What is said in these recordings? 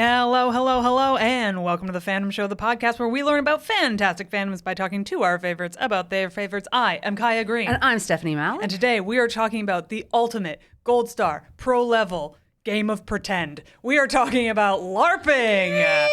Hello, hello, hello, and welcome to the Fandom Show, the podcast where we learn about fantastic fandoms by talking to our favorites about their favorites. I am Kaya Green. And I'm Stephanie Mallett. And today we are talking about the ultimate Gold Star Pro Level game of pretend. We are talking about LARPing.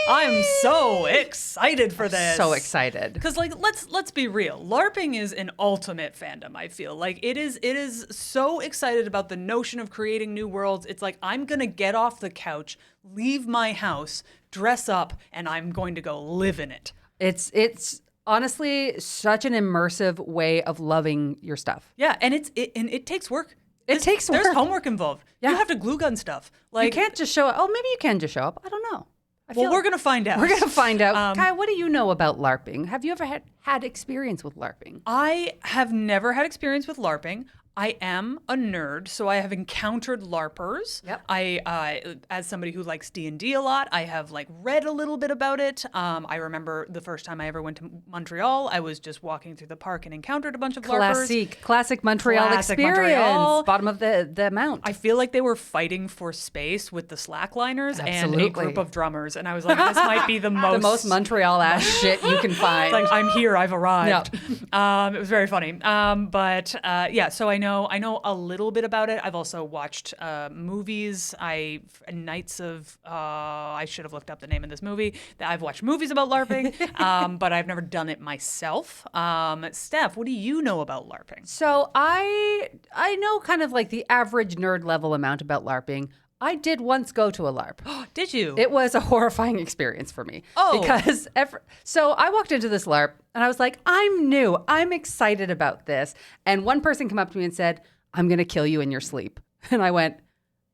I'm so excited for this. So excited. Because let's be real. LARPing is an ultimate fandom, I feel. Like it is so excited about the notion of creating new worlds. It's like I'm gonna get off the couch, leave my house, dress up, and I'm going to go live in it. It's honestly such an immersive way of loving your stuff. Yeah, and it takes work. It takes work. There's homework involved. Yeah. You have to glue gun stuff. Like you can't just show up. Oh, maybe you can just show up. I don't know. Well, we're going to find out. We're going to find out. Kai, what do you know about LARPing? Have you ever had experience with LARPing? I have never had experience with LARPing. I am a nerd, so I have encountered LARPers. Yep. I, as somebody who likes D&D a lot, I have read a little bit about it. I remember the first time I ever went to Montreal, I was just walking through the park and encountered a bunch of LARPers. Classic Montreal experience. Montreal. Bottom of the mount. I feel like they were fighting for space with the slackliners and a group of drummers, and I was like, this might be the most Montreal-ass shit you can find. Like, I'm here, I've arrived. Yep. It was very funny. Yeah, so I know a little bit about it. I've also watched movies. Nights of I should have looked up the name of this movie. I've watched movies about LARPing, but I've never done it myself. Steph, what do you know about LARPing? So I know kind of like the average nerd level amount about LARPing. I did once go to a LARP. Did you? It was a horrifying experience for me. Oh. Because so I walked into this LARP and I was like, I'm new. I'm excited about this. And one person came up to me and said, I'm going to kill you in your sleep. And I went,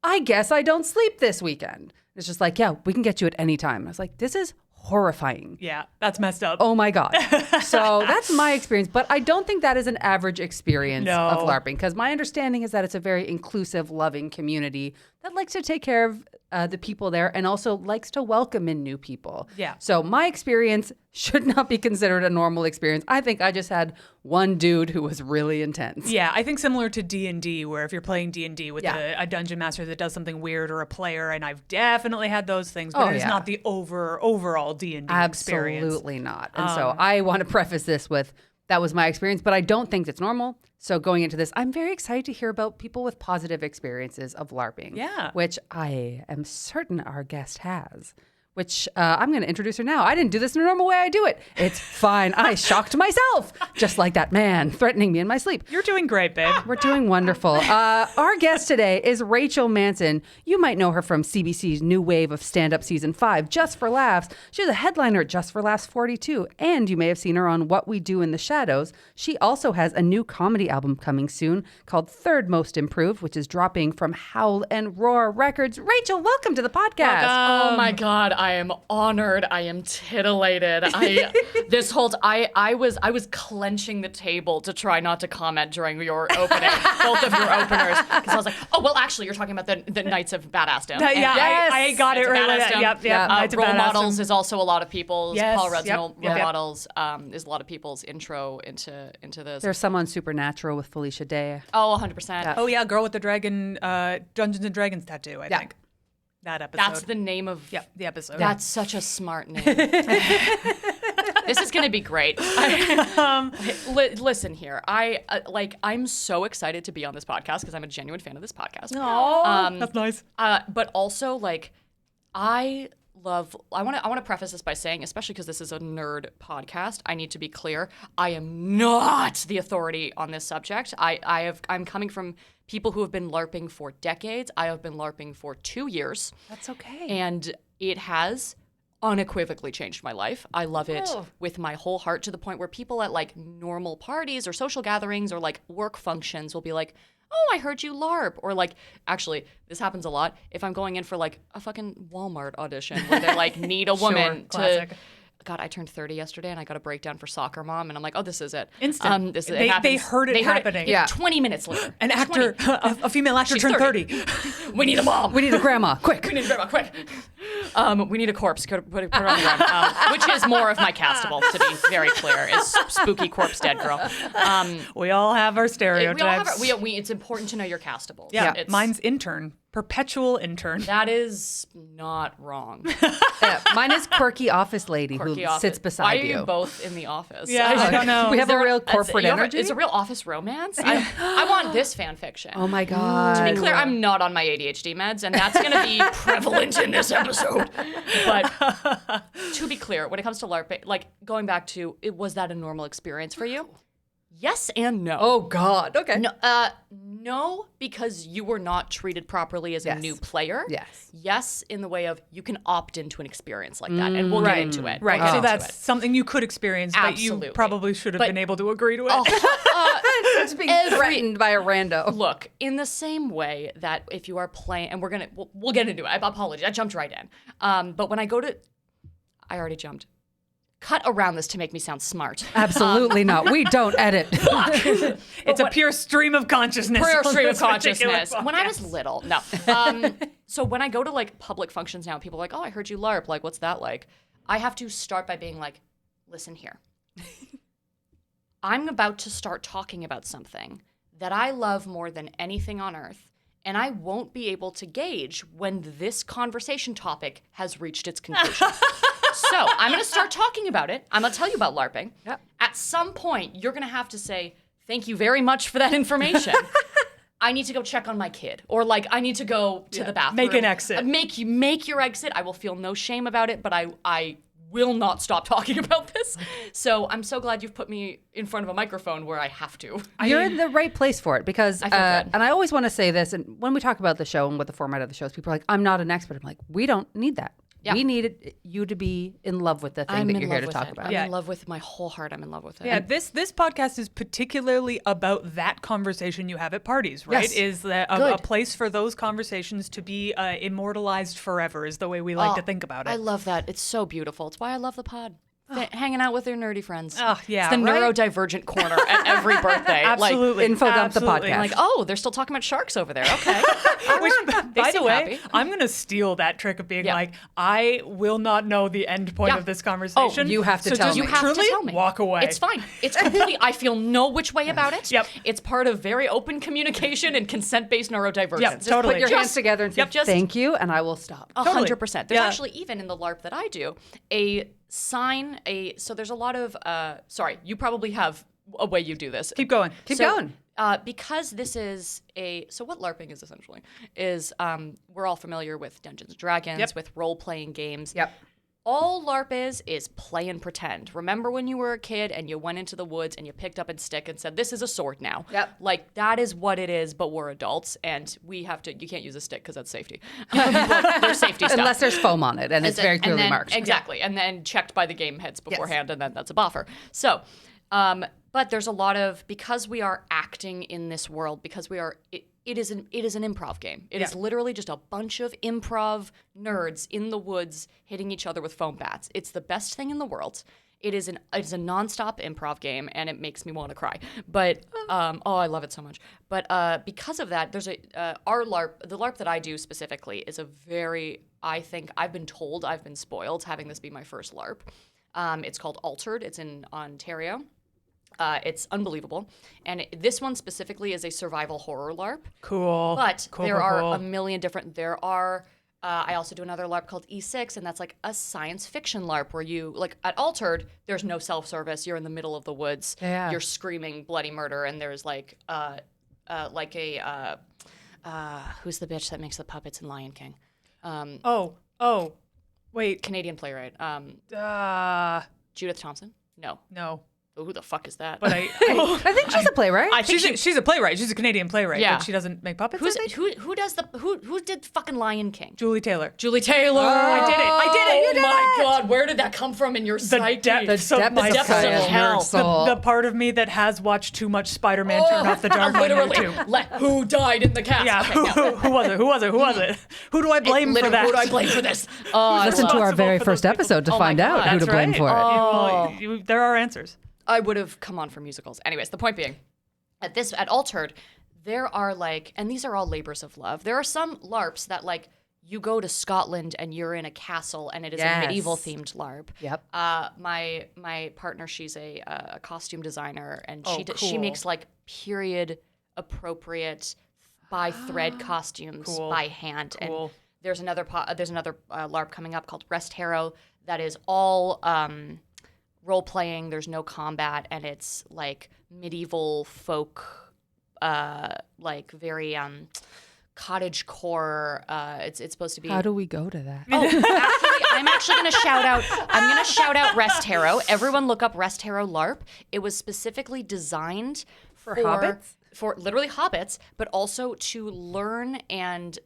I guess I don't sleep this weekend. It's just like, yeah, we can get you at any time. I was like, this is horrifying. Yeah, that's messed up. Oh my God. So that's my experience. But I don't think that is an average experience of LARPing, because my understanding is that it's a very inclusive, loving community that likes to take care of the people there and also likes to welcome in new people. Yeah. So my experience should not be considered a normal experience. I think I just had one dude who was really intense. Yeah, I think similar to D&D, where if you're playing D&D with a dungeon master that does something weird, or a player, and I've definitely had those things, but it's not the overall D&D experience. Absolutely not. And so I want to preface this with, that was my experience, but I don't think it's normal. So going into this, I'm very excited to hear about people with positive experiences of LARPing. Yeah. Which I am certain our guest has. Which I'm going to introduce her now. I didn't do this in a normal way. I do it. It's fine. I shocked myself, just like that man threatening me in my sleep. You're doing great, babe. We're doing wonderful. Our guest today is Rachel Manson. You might know her from CBC's new wave of stand-up season 5, Just for Laughs. She was a headliner at Just for Laughs 42, and you may have seen her on What We Do in the Shadows. She also has a new comedy album coming soon called Third Most Improved, which is dropping from Howl and Roar Records. Rachel, welcome to the podcast. Oh my God, I am honored. I am titillated. I was clenching the table to try not to comment during your opening, both of your openers, because I was like, oh well, actually, you're talking about the Knights of Badassdom. I got it right. Yep. Role models is also a lot of people's. Yes, Paul Rudd's role yep. models is a lot of people's intro into this. There's someone Supernatural with Felicia Day. Oh, 100%. Oh yeah, girl with the dragon, Dungeons and Dragons tattoo. I think. That episode. That's the name of the episode. That's such a smart name. This is going to be great. Listen here. I'm so excited to be on this podcast because I'm a genuine fan of this podcast. Oh, that's nice. But also I want to preface this by saying, especially because this is a nerd podcast, I need to be clear. I am not the authority on this subject. I'm coming from people who have been LARPing for decades. I have been LARPing for 2 years. That's okay. And it has unequivocally changed my life. I love it with my whole heart, to the point where people at normal parties or social gatherings or work functions will be like, oh, I heard you LARP. Or actually, this happens a lot. If I'm going in for a fucking Walmart audition where they need a woman classic. God, I turned 30 yesterday and I got a breakdown for Soccer Mom, and I'm like, oh, this is it. Instant. They heard it happening. Yeah. 20 minutes later. An actor, a female actor She's turned 30. We need a mom. We need a grandma, quick. We need a grandma, quick. We need a corpse. Put it on the ground, which is more of my castable, to be very clear, is spooky corpse dead girl. We all have our stereotypes. We all have it's important to know your castable. Yeah, mine's intern. Perpetual intern. That is not wrong. Mine is quirky office lady who sits beside Why you. are you both in the office? Yeah, I don't know. We have a real corporate energy. It's a real office romance. I want this fan fiction. Oh my God. To be clear, I'm not on my ADHD meds, and that's going to be prevalent in this episode. But to be clear, when it comes to LARPing, like going back to, was that a normal experience for you? Yes and no. Oh God. Okay. No, because you were not treated properly as a new player. Yes. Yes, in the way of you can opt into an experience like that, and we'll get into it. Right. We'll So get into that's it. something you could experience, but you Absolutely. probably should have been able to agree to it. It's being threatened by a rando. Look, in the same way that if you are playing, and we'll get into it. I apologize. I jumped right in. But when I already jumped. Cut around this to make me sound smart. Absolutely not. We don't edit. It's a pure stream of consciousness. Pure on stream of this particular consciousness. When I podcast. was little, no. So when I go to like public functions now, people are like, oh, I heard you LARP. Like, what's that like? I have to start by being like, listen here. I'm about to start talking about something that I love more than anything on earth, and I won't be able to gauge when this conversation topic has reached its conclusion. So I'm going to start talking about it. I'm going to tell you about LARPing. Yep. At some point, you're going to have to say, thank you very much for that information. I need to go check on my kid. Or like, I need to go to the bathroom. Make an exit. Make your exit. I will feel no shame about it, but I will not stop talking about this. So I'm so glad you've put me in front of a microphone where I have to. You're in the right place for it because, I feel good. and I always want to say this, and when we talk about the show and what the format of the show is, people are like, I'm not an expert. I'm like, we don't need that. Yeah. We needed you to be in love with the thing that you're here to talk about. I'm in love with my whole heart. I'm in love with it. Yeah, this podcast is particularly about that conversation you have at parties, right? Yes. Is that a place for those conversations to be immortalized forever is the way we like to think about it. I love that. It's so beautiful. It's why I love the pod. Hanging out with your nerdy friends. Oh, yeah, It's the right? neurodivergent corner at every birthday. Absolutely. Info dump the Absolutely. podcast. Like, oh, they're still talking about sharks over there. Okay. Which, by the seem way, happy. I'm going to steal that trick of being Yeah. like, I will not know the end point Yeah. of this conversation. you have to so tell just me. You have truly to tell me. walk away. It's fine. It's completely, I feel no which way about it. Yep. It's part of very open communication and consent-based neurodivergence. Yep, Just totally. Put your hands together and say, Yep, just- thank you, and I will stop. 100%. There's Yeah. actually, even in the LARP that I do, so there's a lot of, sorry, you probably have a way you do this. Keep going. Keep going. Because this is so what LARPing is essentially is we're all familiar with Dungeons and Dragons, Yep. with role-playing games. Yep. All LARP is play and pretend. Remember when you were a kid and you went into the woods and you picked up a stick and said, this is a sword now. Yep. Like, that is what it is, but we're adults and we have to, you can't use a stick because that's safety. There's safety stuff. Unless there's foam on it and it's very clearly marked. Exactly. And then checked by the game heads beforehand, and then that's a buffer. So, but there's a lot of, because we are acting in this world, because we are, it is an improv game. It is literally just a bunch of improv nerds in the woods hitting each other with foam bats. It's the best thing in the world. It's a nonstop improv game, and it makes me want to cry. But I love it so much. But because of that, there's the LARP that I do specifically is a very, I think I've been told, I've been spoiled having this be my first LARP. It's called Altered. It's in Ontario. It's unbelievable. And this one specifically is a survival horror LARP. Cool. But Cool, there cool, are cool. a million different, I also do another LARP called E6, and that's like a science fiction LARP where you, like at Altered, there's no self-service. You're in the middle of the woods. Yeah. You're screaming bloody murder, and there's who's the bitch that makes the puppets in Lion King? Wait. Canadian playwright. Uh, Judith Thompson? No. no. Oh, who the fuck is that? But I I think she's a playwright. I think she's a playwright. She's a Canadian playwright. Yeah. But she doesn't make puppets. Who did fucking Lion King? Julie Taylor. Julie Taylor. I did it. Oh my God, where did that come from in your The psyche? depths of my depths of soul. hell. The part of me that has watched too much Spider-Man turn off the dark on Literally, YouTube. who died in the cast? Yeah, Okay, no. who was it? Who do I blame for Literally, that? Who do I blame for this? Listen to our responsible very for first those people? episode to Oh my find out God. who to That's blame right. for it. Well, there are answers. I would have come on for musicals. Anyways, the point being, at Altered, there are and these are all labors of love. There are some LARPs that you go to Scotland and you're in a castle and it is a medieval themed LARP. Yep. My partner, she's a costume designer, and she cool. makes like period appropriate by thread costumes by hand. Cool. And there's another LARP coming up called Rest Harrow that is all role playing. There's no combat, and it's like medieval folk, like very cottage core. It's supposed to be. How do we go to that? Oh, actually, I'm actually going to shout out. I'm going to shout out Rest Harrow. Everyone, look up Rest Harrow LARP. It was specifically designed for hobbits? For literally hobbits, but also to learn and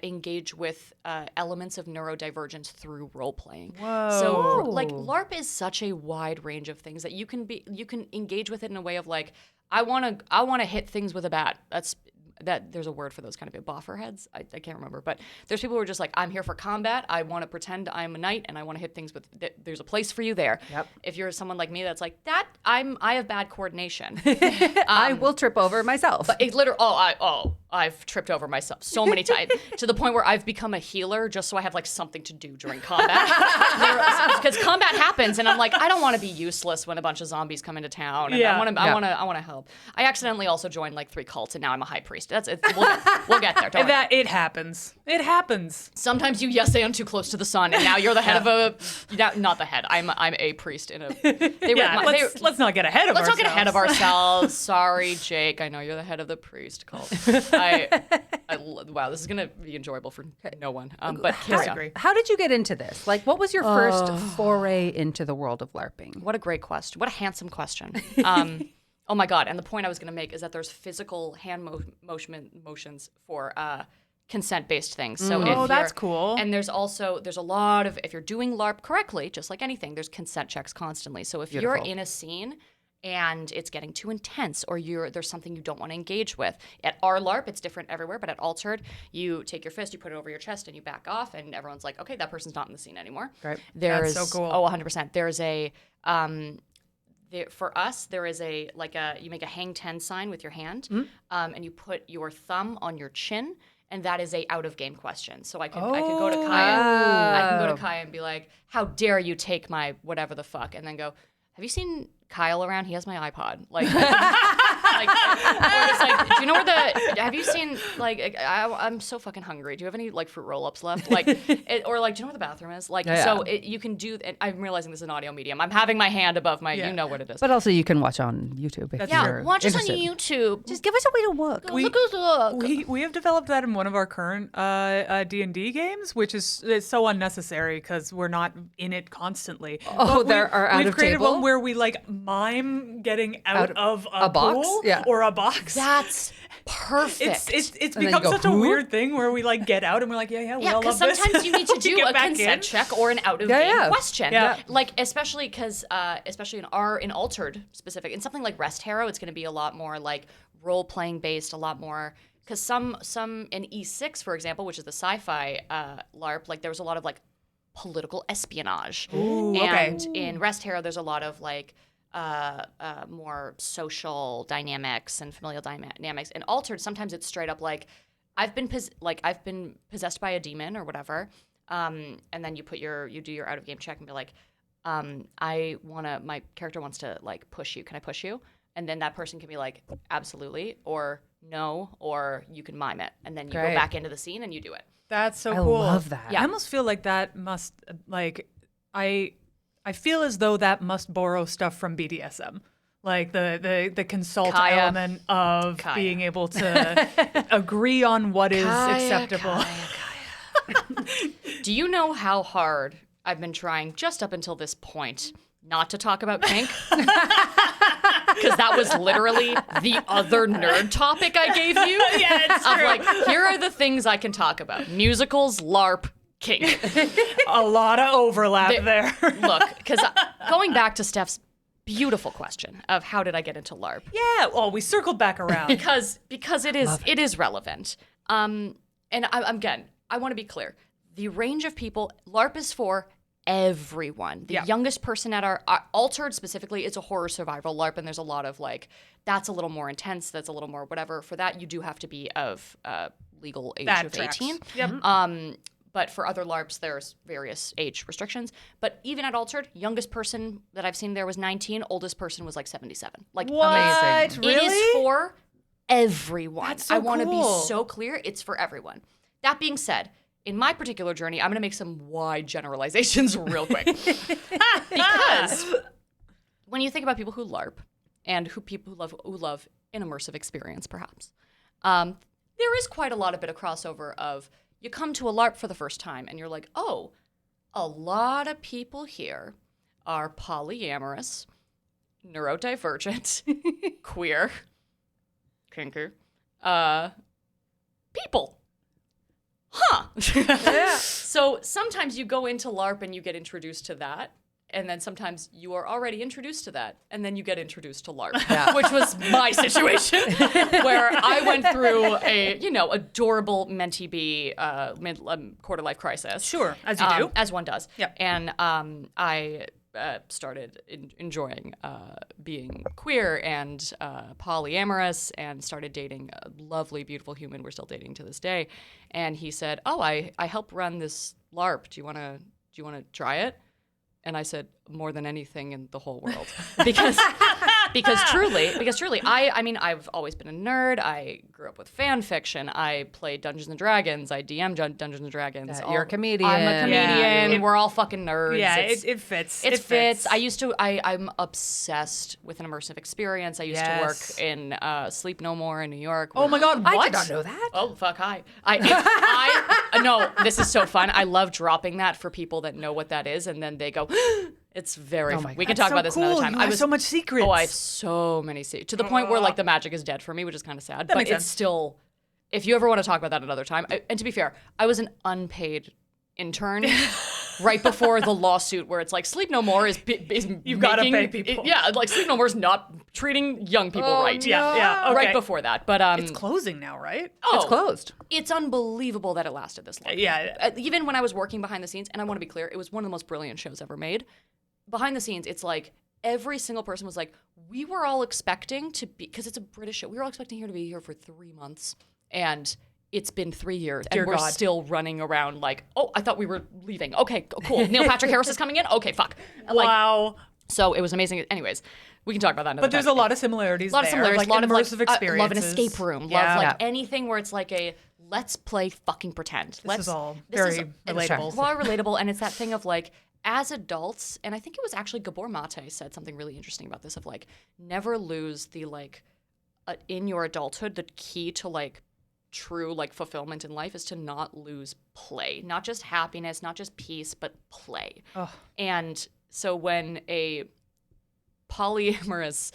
engage with elements of neurodivergence through role playing. Whoa. So like LARP is such a wide range of things that you can engage with it in a way of like, I want to hit things with a bat. There's a word for those kind of boffer heads. I can't remember, but there's people who are just like, I'm here for combat. I want to pretend I'm a knight and I want to hit things with. There's a place for you there. Yep. If you're someone like me, that's like that. I have bad coordination. I will trip over myself. But it literally. I've tripped over myself so many times to the point where I've become a healer just so I have like something to do during combat. Because combat happens and I'm like, I don't want to be useless when a bunch of zombies come into town. And I want to help. I accidentally also joined like 3 cults and now I'm a high priest. We'll get there. Don't worry. It happens. It happens. Sometimes you say I'm too close to the sun and now you're the head of a. Not the head. I'm a priest in a. Let's not get ahead of ourselves. Let's not get ahead of ourselves. Sorry, Jake. I know you're the head of the priest cult. Wow, this is gonna be enjoyable for no one. But carry on. How did you get into this? Like, what was your first foray into the world of LARPing? What a great question. What a handsome question. Oh my God! And the point I was gonna make is that there's physical hand motions for consent-based things. So that's cool. And there's a lot of, if you're doing LARP correctly, just like anything, there's consent checks constantly. So if you're in a scene and it's getting too intense or there's something you don't want to engage with. At our LARP, it's different everywhere, but at Altered, you take your fist, you put it over your chest, and you back off, and everyone's like, okay, that person's not in the scene anymore. Right. That's so cool. Oh, 100%. There's a... for us, there is you make a hang 10 sign with your hand, and you put your thumb on your chin, and that is a out of game question. So I could go to Kaya, and be like, how dare you take my whatever the fuck, and then go, have you seen Kyle around? He has my iPod. Like, or just like, do you know have you seen, like, I'm so fucking hungry. Do you have any, like, fruit roll-ups left? Like, or, like, do you know where the bathroom is? Like, you can do, and I'm realizing this is an audio medium. I'm having my hand above my, you know what it is. But also you can watch on YouTube. If you're watch us on interested. YouTube. Just give us a way to look. Look. We have developed that in one of our current D&D games, which is so unnecessary because we're not in it constantly. Oh, there are out we've of created table? one where we like mime getting out of a box? pool Yeah. or a box. That's perfect. It's then become you go, such a "Who?" weird thing where we like get out and we're like, we all love because this. sometimes you need to do Get a back consent in. check or an out of game question. Yeah. Like especially because especially in Altered specific, in something like Rest Harrow, it's going to be a lot more like role playing based, a lot more. Because some in E6, for example, which is the sci-fi LARP, like there was a lot of like political espionage. Ooh, and okay. in Rest Harrow, there's a lot of like more social dynamics and familial dynamics. In Altered, sometimes it's straight up like I've been possessed by a demon or whatever, and then you do your out of game check and be like, my character wants to like push you. Can I push you? And then that person can be like, absolutely, or no, or you can mime it, and then you go back into the scene and you do it. That's so I cool. love that. I almost feel like that must like I feel as though that must borrow stuff from BDSM. Like the consult Kaya. element of being able to agree on what is acceptable. Do you know how hard I've been trying just up until this point not to talk about kink? Because that was literally the other nerd topic I gave you. Yeah, it's true. Of like, here are the things I can talk about. Musicals, LARP, kink. A lot of overlap there. Look, because going back to Steph's beautiful question of how did I get into LARP? Yeah, well, we circled back around. Because it is relevant. And again, I want to be clear. The range of people, LARP is for everyone. The youngest person at our Altered specifically, it's a horror survival LARP, and there's a lot of like, that's a little more intense, that's a little more whatever. For that, you do have to be of legal age That of tracks. 18. Yep. But for other LARPs, there's various age restrictions. But even at Altered, youngest person that I've seen there was 19. Oldest person was like 77. Like What? Amazing. Really? It is for everyone. That's so I want to be cool. so clear. It's for everyone. That being said, in my particular journey, I'm going to make some wide generalizations real quick. Because when you think about people who LARP and people who love an immersive experience, perhaps, there is quite a lot of bit of crossover of you come to a LARP for the first time and you're like, oh, a lot of people here are polyamorous, neurodivergent, queer, kinky, people. Huh. So sometimes you go into LARP and you get introduced to that. And then sometimes you are already introduced to that, and then you get introduced to LARP, which was my situation, where I went through a, adorable mentee bee quarter life crisis. Sure, as you do. As one does. Yep. And I started enjoying being queer and polyamorous, and started dating a lovely, beautiful human we're still dating to this day. And he said, "Oh, I help run this LARP. Do you want to try it?" And I said, more than anything in the whole world. Because truly, I mean, I've always been a nerd. I grew up with fan fiction. I played Dungeons & Dragons. I DM Dungeons & Dragons. You're a comedian. I'm a comedian. Yeah. We're all fucking nerds. Yeah, It's- it fits. it fits. I'm obsessed with an immersive experience. I used to work in Sleep No More in New York. Oh my God, I what? did not know that. Oh, fuck, hi. No, this is so fun. I love dropping that for people that know what that is, and then they go, it's very fun. We can That's talk so about this cool. another time. You have so much secrets. Oh, I have so many secrets. To the point where, like, the magic is dead for me, which is kind of sad. But makes it's sense. still, if you ever want to talk about that another time, and to be fair, I was an unpaid intern right before the lawsuit where it's like Sleep No More is You've gotta pay people. like Sleep No More is not treating young people right. Yeah, okay. Right before that. But It's closing now, right? It's closed. it's unbelievable that it lasted this long. Yeah. Even when I was working behind the scenes, and I want to be clear, it was one of the most brilliant shows ever made. Behind the scenes, it's like every single person was like, we were all expecting to be, because it's a British show, we were all expecting here to be here for 3 months. And it's been 3 years, Dear and we're God. still running around like, oh, I thought we were leaving. Okay, cool. Neil Patrick Harris is coming in? Okay, fuck. Like, Wow. so it was amazing. Anyways, we can talk about that another But there's time. a lot of similarities. A lot of similarities, like a lot of immersive experiences. love an escape room, Yeah. love Yeah. anything where it's like a let's play fucking pretend. This is all very relatable. It's all relatable, and it's that thing of like as adults, and I think it was actually Gabor Mate said something really interesting about this of like never lose the like in your adulthood the key to like true like fulfillment in life is to not lose play, not just happiness, not just peace, but play. And so when a polyamorous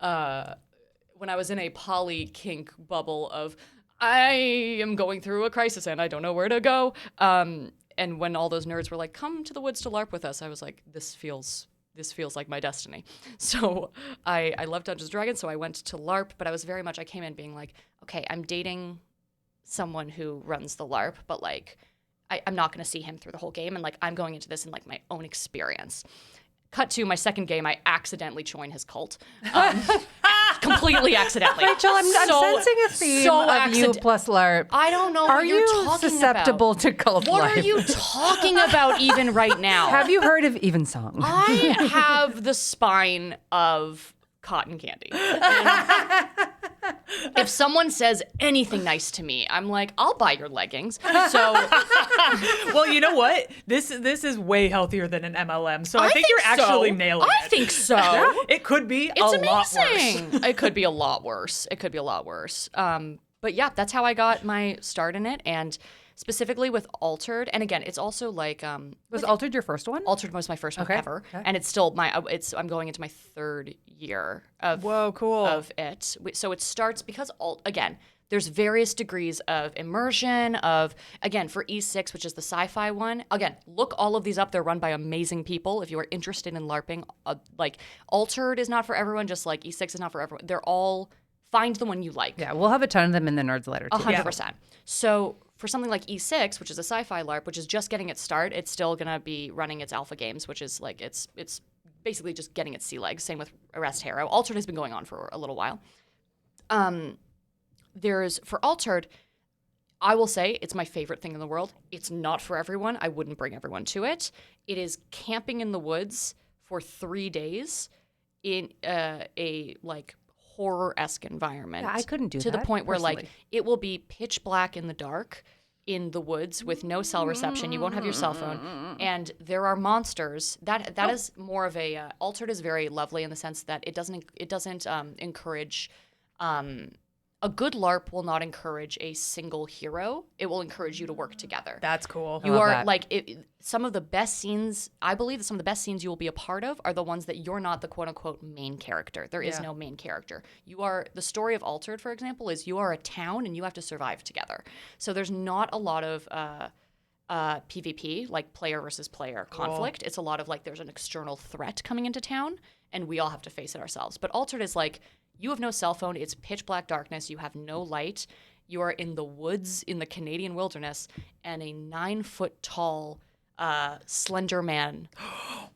when I was in a poly kink bubble of I am going through a crisis and I don't know where to go, and when all those nerds were like, come to the woods to LARP with us, I was like, this feels like my destiny. So I love Dungeons & Dragons, so I went to LARP, but I was very much, I came in being like, okay, I'm dating someone who runs the LARP, but like, I'm not going to see him through the whole game, and like, I'm going into this in like my own experience. Cut to my second game, I accidentally join his cult. Completely accidentally. Rachel, I'm sensing a theme of you plus LARP. I don't know Are what you're you talking susceptible about. to cult What life? are you talking about even right now? Have you heard of Evensong? I have the spine of cotton candy. And if someone says anything nice to me, I'm like, I'll buy your leggings. So Well, you know what? This is way healthier than an MLM. So I think you're so. actually nailing it. I think so. It could be It's a amazing. lot worse. It could be a lot worse. It could be a lot worse. But yeah, that's how I got my start in it, and specifically with Altered. And again, it's also like Was Altered your first one? Altered was my first one Okay. ever, Okay. and it's still I'm going into my third year of Whoa, cool. of it. So it starts because again, there's various degrees of immersion of, again, for E6, which is the sci-fi one. Again, look all of these up. They're run by amazing people. If you are interested in LARPing, like Altered is not for everyone, just like E6 is not for everyone. They're all, find the one you like. Yeah, we'll have a ton of them in the Nerds letter too. 100%. So for something like E6, which is a sci-fi LARP, which is just getting its start, it's still going to be running its alpha games, which is like it's basically just getting its sea legs. Same with Arrest Hero. Altered has been going on for a little while. There's, for Altered, I will say it's my favorite thing in the world. It's not for everyone. I wouldn't bring everyone to it. It is camping in the woods for 3 days in a like horror-esque environment. Yeah, I couldn't do to that, the point where like personally. it will be pitch black in the dark in the woods with no cell reception. You won't have your cell phone, and there are monsters. That is more of a Altered is very lovely in the sense that it doesn't encourage. A good LARP will not encourage a single hero. It will encourage you to work together. That's cool. You love are that. like some of the best scenes. I believe that some of the best scenes you will be a part of are the ones that you're not the quote unquote main character. There is no main character. You are the story of Altered, for example, is you are a town and you have to survive together. So there's not a lot of PvP, like player versus player conflict. It's a lot of like there's an external threat coming into town and we all have to face it ourselves. But Altered is like you have no cell phone. It's pitch black darkness. You have no light. You are in the woods in the Canadian wilderness, and a 9-foot tall Slenderman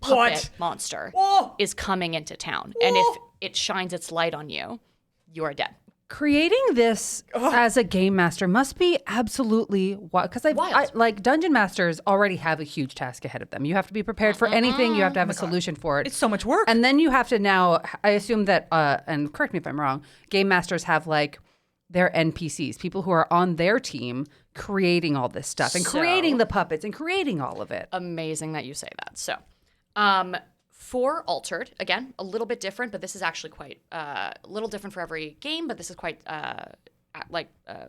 puppet monster is coming into town. And if it shines its light on you, you are dead. Creating this as a game master must be absolutely wild. Because like dungeon masters already have a huge task ahead of them. You have to be prepared for anything. You have to have a solution for it. It's so much work. And then you have to now, I assume that, and correct me if I'm wrong, game masters have like their NPCs, people who are on their team creating all this stuff and creating the puppets and creating all of it. Amazing that you say that. So, for Altered, again, a little bit different, but this is actually quite a little different for every game, but this is quite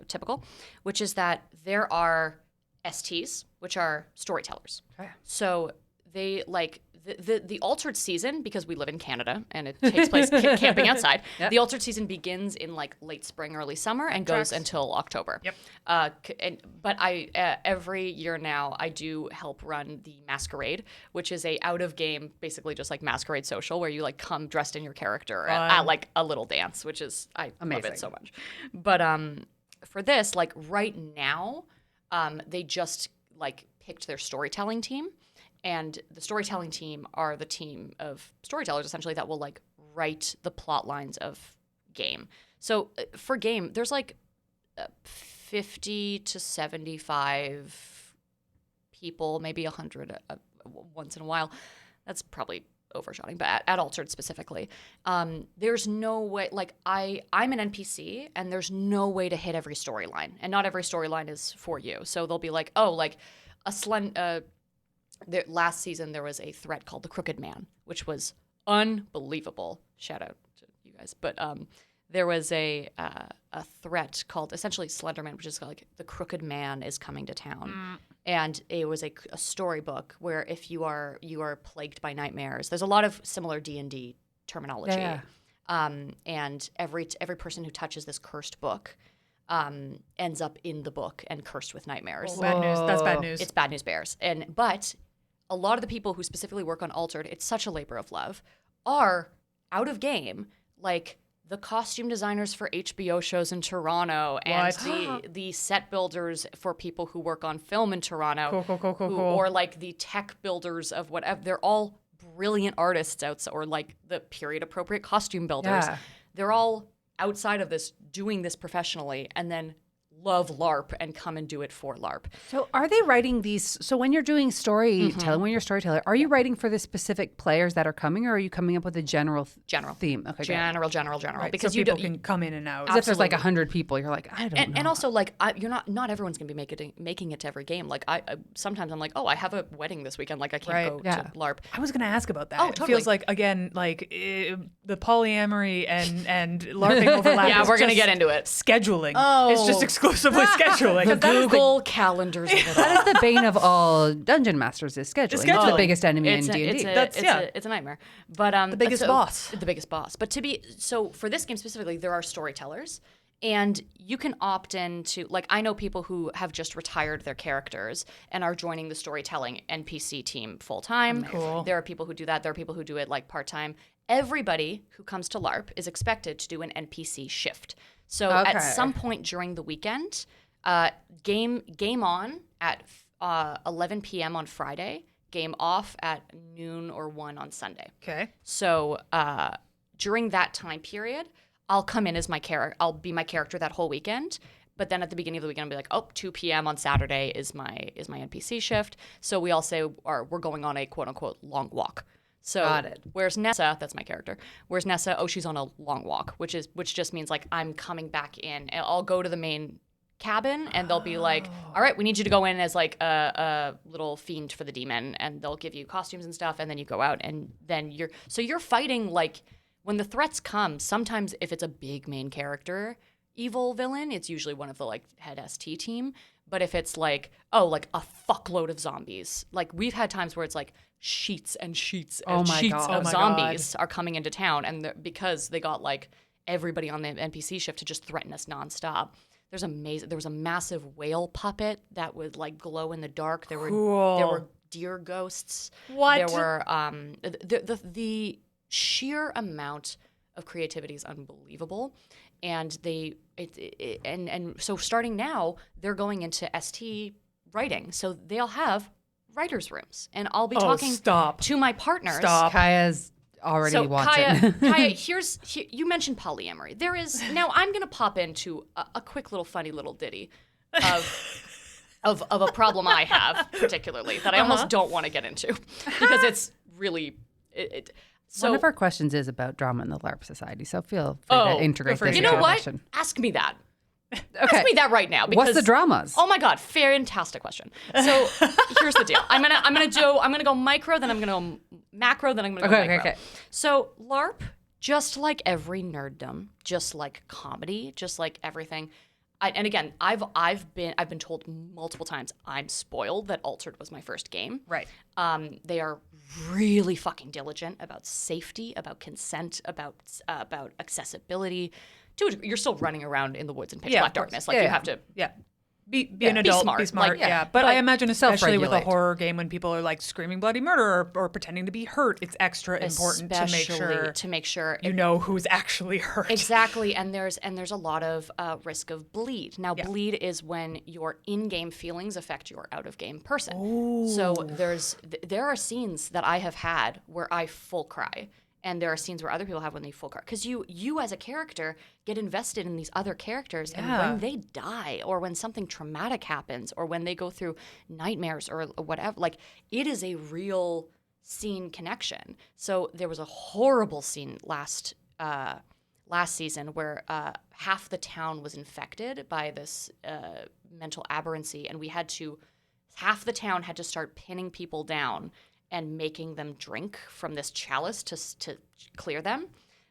typical, which is that there are STs, which are storytellers. Okay. So they like the Altered season, because we live in Canada and it takes place camping outside. Yep. The Altered season begins in like late spring, early summer, and goes until October. Yep. But I every year now I do help run the Masquerade, which is a out of game, basically just like Masquerade social, where you like come dressed in your character at like a little dance, which is I love it so much. But for this, like right now, they just like picked their storytelling team. And the storytelling team are the team of storytellers, essentially, that will, like, write the plot lines of game. So for game, there's, like, 50 to 75 people, maybe 100 once in a while. That's probably overshotting, but at Altered specifically. There's no way, like, I'm an NPC, and there's no way to hit every storyline. And not every storyline is for you. So they'll be like, oh, like, last season, there was a threat called the Crooked Man, which was unbelievable. Shout out to you guys. But there was a threat called essentially Slenderman, which is like the Crooked Man is coming to town. And it was a storybook where if you are plagued by nightmares, there's a lot of similar D&D terminology. Yeah. And every person who touches this cursed book ends up in the book and cursed with nightmares. Bad news. That's bad news. It's bad news bears. But a lot of the people who specifically work on Altered, it's such a labor of love, are out of game, like the costume designers for HBO shows in Toronto and the set builders for people who work on film in Toronto. Cool. Or like the tech builders of whatever. They're all brilliant artists outside, or like the period appropriate costume builders. Yeah. They're all outside of this doing this professionally and then love LARP and come and do it for LARP. So are they writing these? So when you're doing storytelling, when you're a storyteller, are you writing for the specific players that are coming, or are you coming up with a general theme? Okay, general. Right, Because so people can come in and out. because if there's like 100 people, you're like, I don't know. And also, like, you're not everyone's gonna be making it to every game. Like, I sometimes I'm like, oh, I have a wedding this weekend. Like, I can't go to LARP. I was going to ask about that. Oh, It totally. feels like, again, like the polyamory and LARPing overlap. Yeah, is we're gonna just get into it. Scheduling. Oh. It's just exclusively scheduling. The Google calendars of it all. That is the bane of all dungeon masters is scheduling. It's the scheduling. biggest enemy in It's D&D. it's a nightmare. But The biggest boss. The biggest boss. But so for this game specifically, there are storytellers, and you can opt in to, like, I know people who have just retired their characters and are joining the storytelling NPC team full time. Cool. There are people who do that. There are people who do it like part time. Everybody who comes to LARP is expected to do an NPC shift. So at some point during the weekend, game on at 11 p.m. on Friday, game off at noon or 1 on Sunday. Okay. So during that time period, I'll come in as my character. I'll be my character that whole weekend. But then at the beginning of the weekend, I'll be like, oh, 2 p.m. on Saturday is my NPC shift. So we all say we're going on a quote unquote long walk. So Got it. where's Nessa? That's my character. Where's Nessa? Oh, she's on a long walk, which just means like I'm coming back in. And I'll go to the main cabin and they'll be like, all right, we need you to go in as like a little fiend for the demon, and they'll give you costumes and stuff, and then you go out and then you're fighting like when the threats come. Sometimes if it's a big main character evil villain, it's usually one of the like head ST team. But if it's like, oh, like a fuckload of zombies, like we've had times where it's like sheets and sheets and sheets of zombies are coming into town, and because they got like everybody on the NPC shift to just threaten us nonstop. There was a massive whale puppet that would like glow in the dark. There were deer ghosts. What? There were the sheer amount of creativity is unbelievable, and so starting now they're going into ST writing, so they'll have writers' rooms, and I'll be talking to my partners. Kaya's already watching. Kaya, you mentioned polyamory. There is now. I'm gonna pop into a quick little funny little ditty of a problem I have particularly that I almost don't want to get into because it's really So one of our questions is about drama in the LARP Society, so feel free to integrate this. You know what? Question. Ask me that. Okay. Ask me that right now. Because, what's the dramas? Oh my God, fantastic question. So here's the deal. I'm gonna go micro, then I'm gonna go macro, then I'm gonna go micro. Okay. So LARP, just like every nerddom, just like comedy, just like everything. And again, I've been told multiple times I'm spoiled that Altered was my first game. Right. They are really fucking diligent about safety, about consent, about accessibility. Dude, you're still running around in the woods in pitch black darkness. Like you have to. Yeah. Be an adult, be smart. Like, But I imagine especially with a horror game when people are like screaming bloody murder or pretending to be hurt, it's extra important to make sure you know who's actually hurt. Exactly, and there's a lot of risk of bleed. Now, bleed is when your in-game feelings affect your out-of-game person. Ooh. So there are scenes that I have had where I full cry. And there are scenes where other people have when they full cry. Because you as a character get invested in these other characters. And when they die or when something traumatic happens or when they go through nightmares or whatever, like it is a real scene connection. So there was a horrible scene last season where half the town was infected by this mental aberrancy. And half the town had to start pinning people down and making them drink from this chalice to clear them.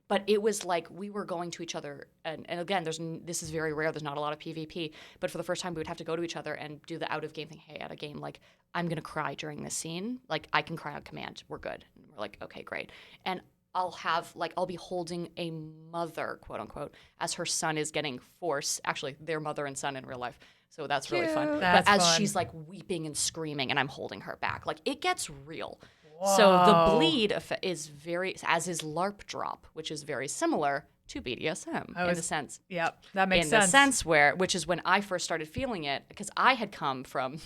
But it was like we were going to each other. And again, this is very rare. There's not a lot of PvP. But for the first time, we would have to go to each other and do the out-of-game thing. Hey, out of game, like, I'm going to cry during this scene. Like, I can cry on command. We're good. And we're like, okay, great. And I'll be holding a mother, quote unquote, as her son is getting forced. Actually, they're mother and son in real life. So that's really fun. But as she's like weeping and screaming and I'm holding her back, like it gets real. Whoa. So the bleed is as is LARP drop, which is very similar to BDSM in the sense. Yep, that makes sense. In the sense which is when I first started feeling it, because I had come from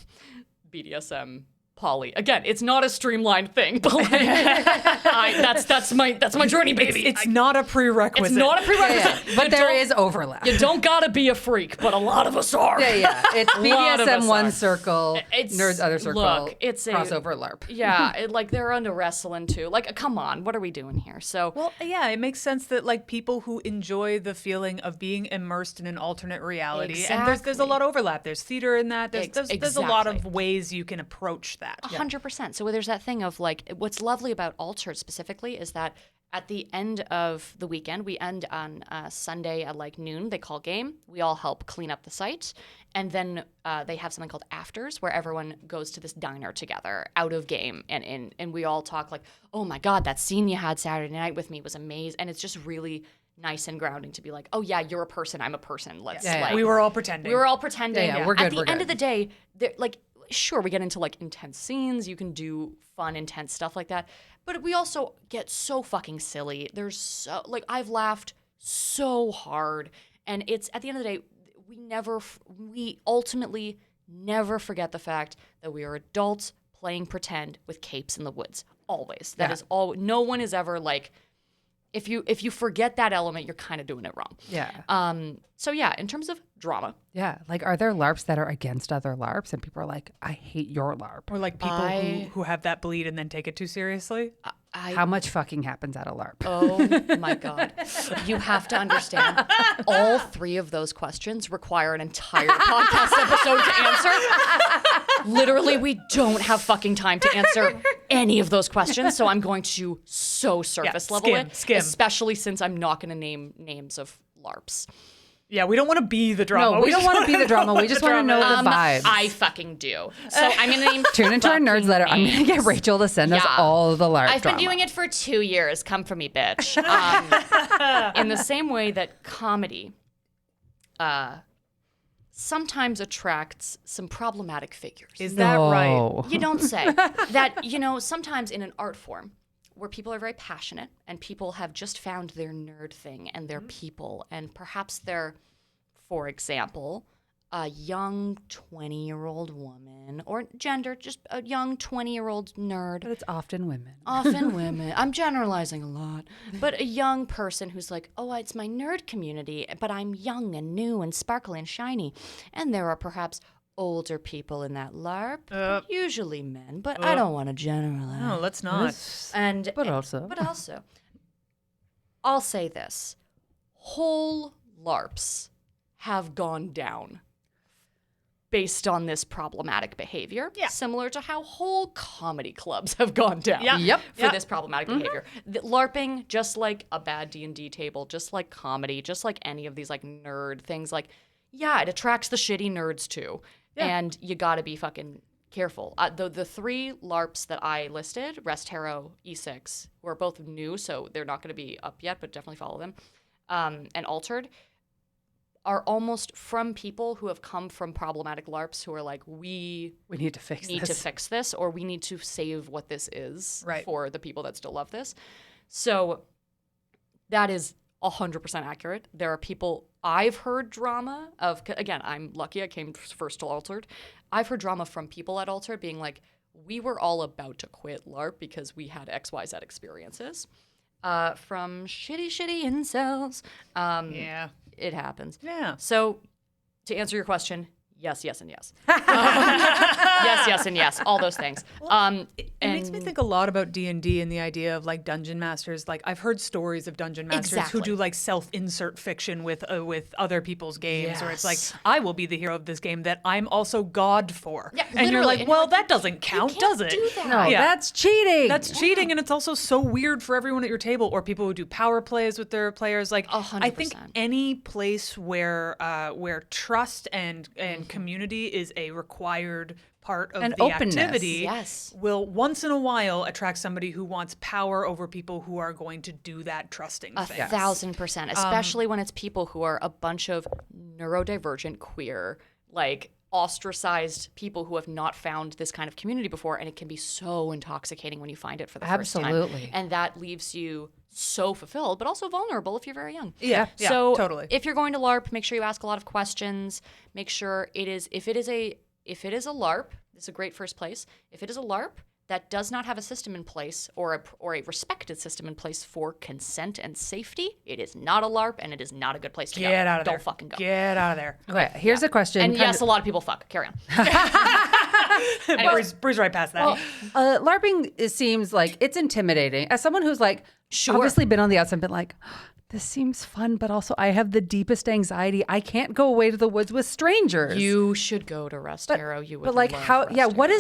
BDSM poly. Again, it's not a streamlined thing, but like, that's my journey, baby. It's not a prerequisite. It's not a prerequisite. Yeah. But there is overlap. You don't gotta be a freak, but a lot of us are. Yeah. It's BDSM one circle, nerds other circle. Look, it's crossover LARP. Yeah, they're into wrestling too. Like, come on, what are we doing here? So, well, yeah, it makes sense that like people who enjoy the feeling of being immersed in an alternate reality, and there's a lot of overlap. There's theater in that. There's a lot of ways you can approach that. 100%. So there's that thing of like, what's lovely about Altered specifically is that at the end of the weekend, we end on Sunday at like noon. They call game. We all help clean up the site. And then they have something called afters where everyone goes to this diner together out of game. And we all talk like, oh my God, that scene you had Saturday night with me was amazing. And it's just really nice and grounding to be like, oh yeah, you're a person, I'm a person. Let's like, we were all pretending. Yeah, we're good. At the end of the day, like, sure, we get into like intense scenes. You can do fun, intense stuff like that. But we also get so fucking silly. I've laughed so hard. And it's at the end of the day, we ultimately never forget the fact that we are adults playing pretend with capes in the woods. Always. That is all. No one is ever like if you forget that element, you're kind of doing it wrong. Yeah. So yeah, in terms of drama, Yeah. Like, are there LARPs that are against other LARPs and people are like, I hate your LARP? Or like people who have that bleed and then take it too seriously. How much fucking happens at a LARP? oh my God. You have to understand, all 3 of those questions require an entire podcast episode to answer. Literally, we don't have fucking time to answer any of those questions, so I'm going to surface level skim. especially since I'm not going to name names of LARPs. Yeah, we don't want to be the drama. No, we don't want to be the drama. We just want to know the vibes. I fucking do. So I'm going to name Tune into our fucking newsletter. I'm going to get names. Rachel to send us Yeah. all the LARP I've drama. been doing it for 2 years. Come for me, bitch. In the same way that comedy sometimes attracts some problematic figures. Is that right? No. You don't say. That, sometimes in an art form where people are very passionate and people have just found their nerd thing and their people, and perhaps they're, for example, a young 20-year-old woman, or gender, just a young 20-year-old nerd. But it's often women. Often women. I'm generalizing a lot. But a young person who's like, oh, it's my nerd community, but I'm young and new and sparkly and shiny. And there are perhaps older people in that LARP, usually men, but I don't want to generalize. No, let's not. But also. But also, I'll say this. Whole LARPs have gone down based on this problematic behavior, similar to how whole comedy clubs have gone down for this problematic behavior. The LARPing, just like a bad D&D table, just like comedy, just like any of these like nerd things, like, yeah, it attracts the shitty nerds too. Yeah. And you gotta be fucking careful. The 3 LARPs that I listed, Rest Hero, E6, who are both new, so they're not gonna be up yet, but definitely follow them, and Altered, are almost from people who have come from problematic LARPs who are like, we need to fix this, or we need to save what this is Right. for the people that still love this. So that is 100% accurate. There are people, I've heard drama of, again, I'm lucky I came first to Altered. I've heard drama from people at Altered being like, we were all about to quit LARP because we had XYZ experiences. From shitty incels. Yeah. It happens. Yeah. So, to answer your question, yes, and yes. Yes, and yes. All those things. It makes me think a lot about D&D and the idea of like dungeon masters. Like I've heard stories of dungeon masters Exactly. who do like self-insert fiction with other people's games, where it's like, Yes. I will be the hero of this game that I'm also God for. Yeah, and you're literally. like, And well, you're like, that doesn't count, can't does it? do that. No, Yeah. that's cheating. That's cheating, and it's also so weird for everyone at your table, or people who do power plays with their players. Like, 100%. I think any place where trust and community is a required part of And the openness. activity, Yes. will once in a while attract somebody who wants power over people who are going to do that trusting thing. 1,000%, especially when it's people who are a bunch of neurodivergent, queer, like ostracized people who have not found this kind of community before, and it can be so intoxicating when you find it for the first time. Absolutely. And that leaves you so fulfilled, but also vulnerable if you're very young. Yeah, So totally. if you're going to LARP, make sure you ask a lot of questions. Make sure it is, if it is a LARP, this is a great first place. If it is a LARP that does not have a system in place or a respected system in place for consent and safety, it is not a LARP and it is not a good place to go. Get out of there. Don't fucking go. Get out of there. Okay, here's a question. And kind yes, a lot of people fuck. Carry on. Breeze right past that. LARPing, it seems like it's intimidating. As someone who's like Sure. obviously been on the outside and been like, this seems fun, but also I have the deepest anxiety. I can't go away to the woods with strangers. You should go to Rest Hero. You would But like love how? Rest Yeah. What Hero.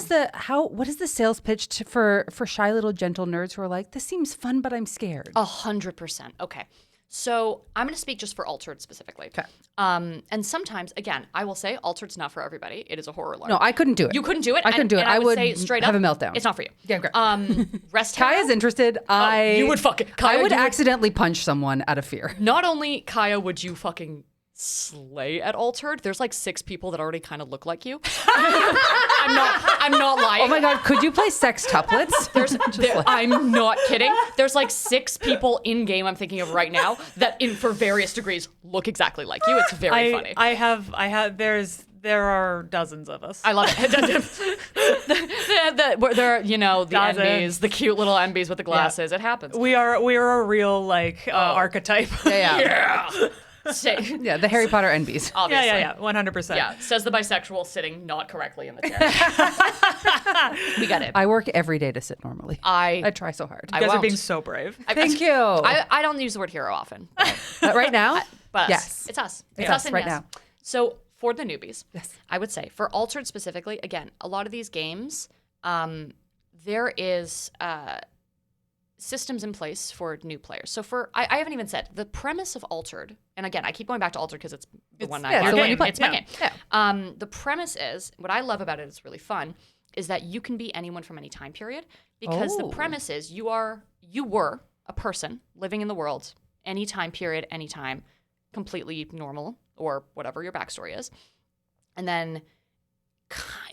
is the sales pitch for shy little gentle nerds who are like, this seems fun, but I'm scared. 100%. Okay. So I'm going to speak just for Altered specifically. Okay. And sometimes, again, I will say Altered's not for everybody. It is a horror LARP. No, I couldn't do it. You couldn't do it. I couldn't do it. And I would say straight have up, a meltdown. It's not for you. Yeah, great. Rest Hero. Kaya's interested. you would fucking. Kaya, I would you accidentally punch someone out of fear. Not only Kaya would you fucking slay at Altered. There's like 6 people that already kind of look like you. I'm not lying. Oh my god, could you play sex tuplets? I'm not kidding. There's like 6 people in game I'm thinking of right now that for various degrees look exactly like you. It's very funny. I have There are dozens of us. I love it. They're, the Dozens. MBs, the cute little MBs with the glasses. It happens. We are a real archetype. Yeah. Yeah, the Harry Potter NBs. Obviously. Yeah, 100%. Yeah, says the bisexual sitting not correctly in the chair. We got it. I work every day to sit normally. I try so hard. You guys are won't. being so brave. Thank you. I don't use the word hero often. Right now? But Yes. it's us. It's Yes, us and right yes. now. So for the newbies, Yes. I would say for Altered specifically, again, a lot of these games, there is systems in place for new players. So I haven't even said the premise of Altered, and again, I keep going back to Altered because it's the one I it's the one you play. It's my game. Yeah. The premise is, what I love about it, it's really fun, is that you can be anyone from any time period, because the premise is you were a person living in the world, any time period, any time, completely normal or whatever your backstory is. And then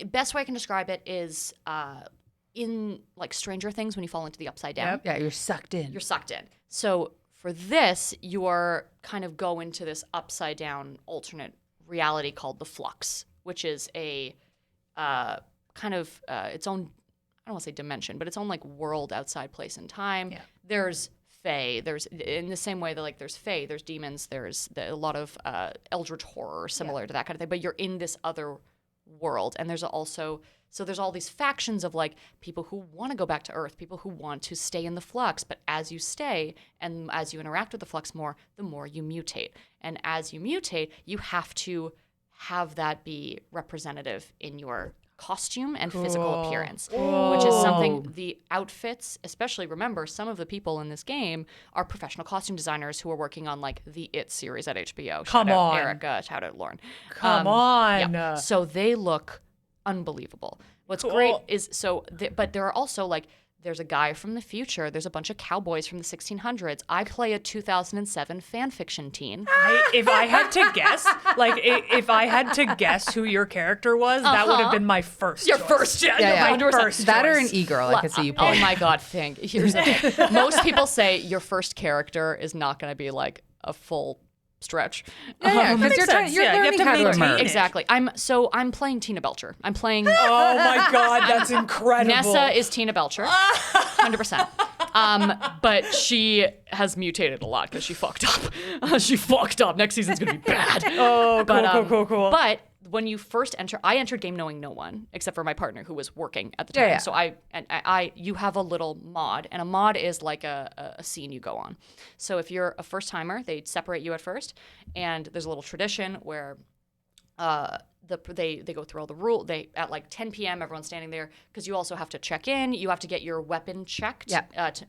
best way I can describe it is in like Stranger Things, when you fall into the upside down. Yep. Yeah, you're sucked in. You're sucked in. So for this, you are kind of go into this upside down alternate reality called the Flux, which is a kind of its own, I don't want to say dimension, but its own like world outside place and time. Yeah. There's Fae. There's, in the same way that like there's Fae, there's demons, there's a lot of eldritch horror similar to that kind of thing, but you're in this other world. And there's also, so there's all these factions of like people who want to go back to Earth, people who want to stay in the Flux, but as you stay and as you interact with the Flux more, the more you mutate. And as you mutate, you have to have that be representative in your costume and physical appearance, which is something the outfits, especially remember, some of the people in this game are professional costume designers who are working on like the It series at HBO. Come shout on. out Erica, shout out Lauren. Come on. Yeah. So they look unbelievable. What's great is but there are also like, there's a guy from the future. There's a bunch of cowboys from the 1600s. I play a 2007 fan fiction teen. If I had to guess, if I had to guess who your character was, that would have been my first Your choice. first, Yeah. My first That or choice. an e-girl, I could see you Oh playing. my God, here's the thing. Most people say your first character is not going to be like a full stretch. Yeah, because makes you're sense. you're Yeah, you have learning to how to maintain immerse. it. Exactly. I'm playing Tina Belcher. I'm playing Oh my God, that's incredible. Nessa is Tina Belcher, 100%. But she has mutated a lot because she fucked up. She fucked up. Next season's gonna be bad. Oh, cool. But when you first enter, I entered game knowing no one except for my partner who was working at the time. Yeah. So you have a little mod, and a mod is like a scene you go on. So if you're a first timer, they separate you at first, and there's a little tradition where they go through all the rules. They at like 10 p.m. everyone's standing there because you also have to check in. You have to get your weapon checked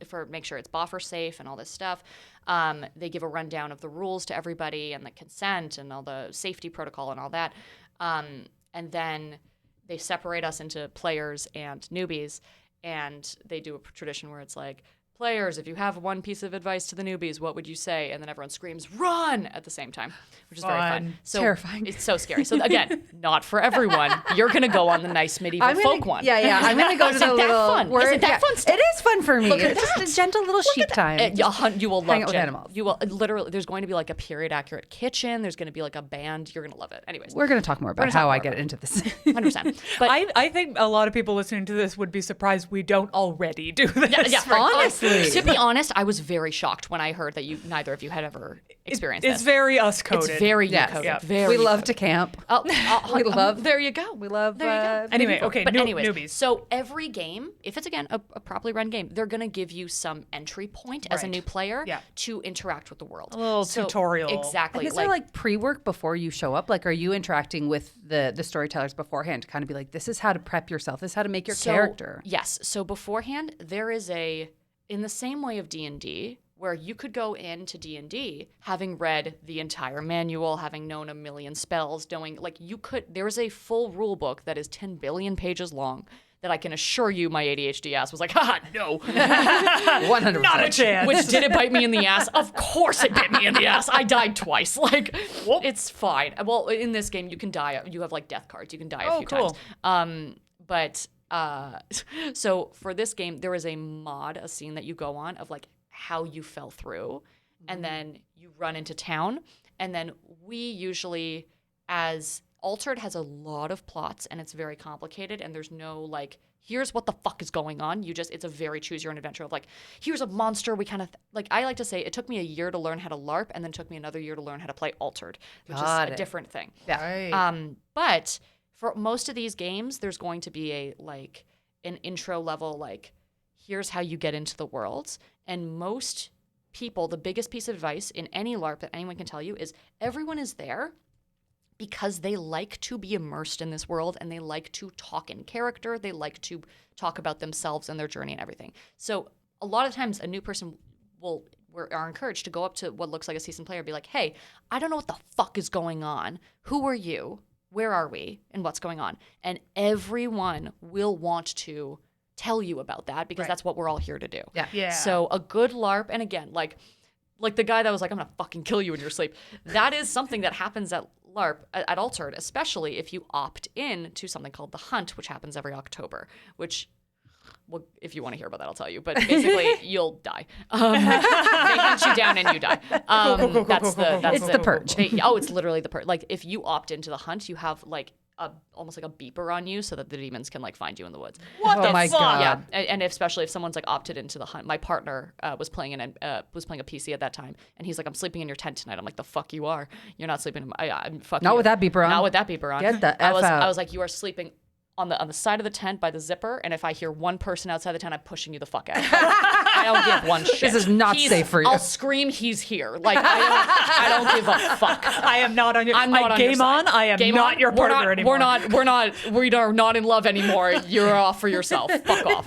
for make sure it's Boffers safe and all this stuff. They give a rundown of the rules to everybody and the consent and all the safety protocol and all that. And then they separate us into players and newbies, and they do a tradition where it's like, players, if you have one piece of advice to the newbies, what would you say? And then everyone screams, run, at the same time, which is very fun. So Terrifying. It's so scary. So again, not for everyone. You're going to go on the nice medieval folk one. Yeah. I'm going to go to Isn't the that little... fun? where- Isn't that fun stuff? It is fun for me. Look at It's just a gentle little sheep time. You will Hang love out with Jen. animals. You will literally. There's going to be like a period accurate kitchen. There's going to be like a band. You're going to love it. Anyways, We're going to talk more about gonna talk how I more get about into this. 100%. But I think a lot of people listening to this would be surprised we don't already do this. yeah, honestly. to be honest, I was very shocked when I heard that neither of you had ever experienced It's this. very us coded. It's very Yes. you coded. Yeah. Very We you love coded. to camp. We love- There you go. We love... There you go. Anyway, medieval. okay, But anyways, newbies. so every game, if it's again a properly run game, they're going to give you some entry point as a Right. new player Yeah. to interact with the world. A little tutorial. Exactly. And is there like pre-work before you show up? Like, are you interacting with the storytellers beforehand to kind of be like, this is how to prep yourself, this is how to make your character? Yes. So beforehand, there is in the same way of D&D, where you could go into D&D having read the entire manual, having known a million spells, there is a full rule book that is 10 billion pages long that I can assure you my ADHD ass was like, haha, no. 100%. Not a chance. Which did it bite me in the ass? Of course it bit me in the ass. I died twice. It's fine. Well, in this game, you can die. You have like death cards. You can die a few cool. times. So for this game, there is a mod, a scene that you go on of like how you fell through, and then you run into town, and then we usually, as Altered has a lot of plots and it's very complicated and there's no like, here's what the fuck is going on. It's a very choose your own adventure of like, here's a monster. We kind of, like, I like to say it took me a year to learn how to LARP and then took me another year to learn how to play Altered, which is a different thing. Yeah. Right. But for most of these games, there's going to be an intro level, like, here's how you get into the world. And most people, the biggest piece of advice in any LARP that anyone can tell you is everyone is there because they like to be immersed in this world and they like to talk in character. They like to talk about themselves and their journey and everything. So a lot of times a new person are encouraged to go up to what looks like a seasoned player and be like, hey, I don't know what the fuck is going on. Who are you? Where are we? And what's going on? And everyone will want to tell you about that because that's what we're all here to do. Yeah. So a good LARP, and again, like the guy that was like, I'm gonna fucking kill you in your sleep. That is something that happens at LARP, at Altered, especially if you opt in to something called the Hunt, which happens every October, which, well, if you want to hear about that, I'll tell you. But basically, you'll die. They hunt you down and you die. That's the purge. It's literally the purge. Like, if you opt into the Hunt, you have like almost like a beeper on you so that the demons can like find you in the woods. What the my fuck? God. Yeah, and especially if someone's like opted into the Hunt. My partner was playing a PC at that time, and he's like, "I'm sleeping in your tent tonight." I'm like, "The fuck you are? You're not sleeping. I'm fucking Not with that beeper on. Not with that beeper on. Get the F out. I was like, "You are sleeping on the side of the tent by the zipper, and if I hear one person outside the tent, I'm pushing you the fuck out. I don't give one shit. This is not safe for you. I'll scream, he's here. Like, I don't give a fuck. I am not on your. I'm not on game your side. on. I am Game not on. your partner anymore. We are not in love anymore. You're off for yourself. Fuck off.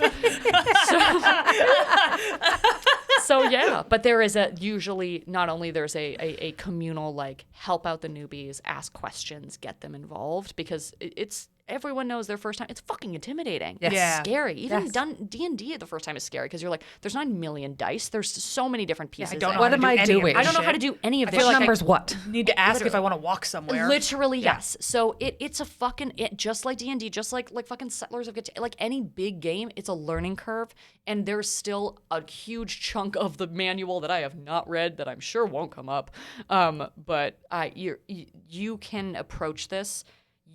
So yeah, but there is usually not only there's a communal like help out the newbies, ask questions, get them involved because it's. Everyone knows their first time. It's fucking intimidating. Yes. It's Yeah. scary. Even D&D the first time is scary because you're like, there's 9 million dice. There's so many different pieces. I don't know What how to am I do any of doing? this I don't know how to shit. do any of this. What shit. number's what? Need to ask if I want to walk somewhere. Literally, yes. So it's a fucking just like D&D, just like fucking Settlers of Catan, like any big game, it's a learning curve, and there's still a huge chunk of the manual that I have not read that I'm sure won't come up. But you can approach this.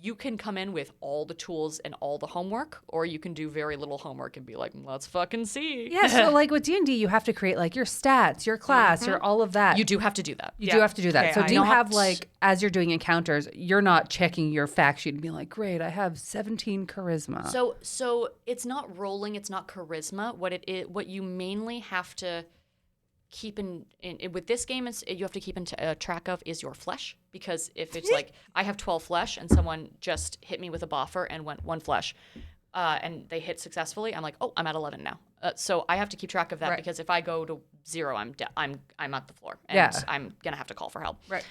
You can come in with all the tools and all the homework, or you can do very little homework and be like, let's fucking see. Yeah, so like with D&D, you have to create like your stats, your class, your all of that. You do have to do that. You do have to do that. Okay, So I do you know how have like, as you're doing encounters, you're not checking your fact sheet and being like, great, I have 17 charisma. So it's not rolling, it's not charisma. What you mainly have to keep in with this game is you have to keep track of is your flesh, because if it's like I have 12 flesh and someone just hit me with a boffer and went 1 flesh and they hit successfully, I'm like, oh, I'm at 11 now. So I have to keep track of that because if I go to 0, I'm at the floor and I'm gonna have to call for help. Right.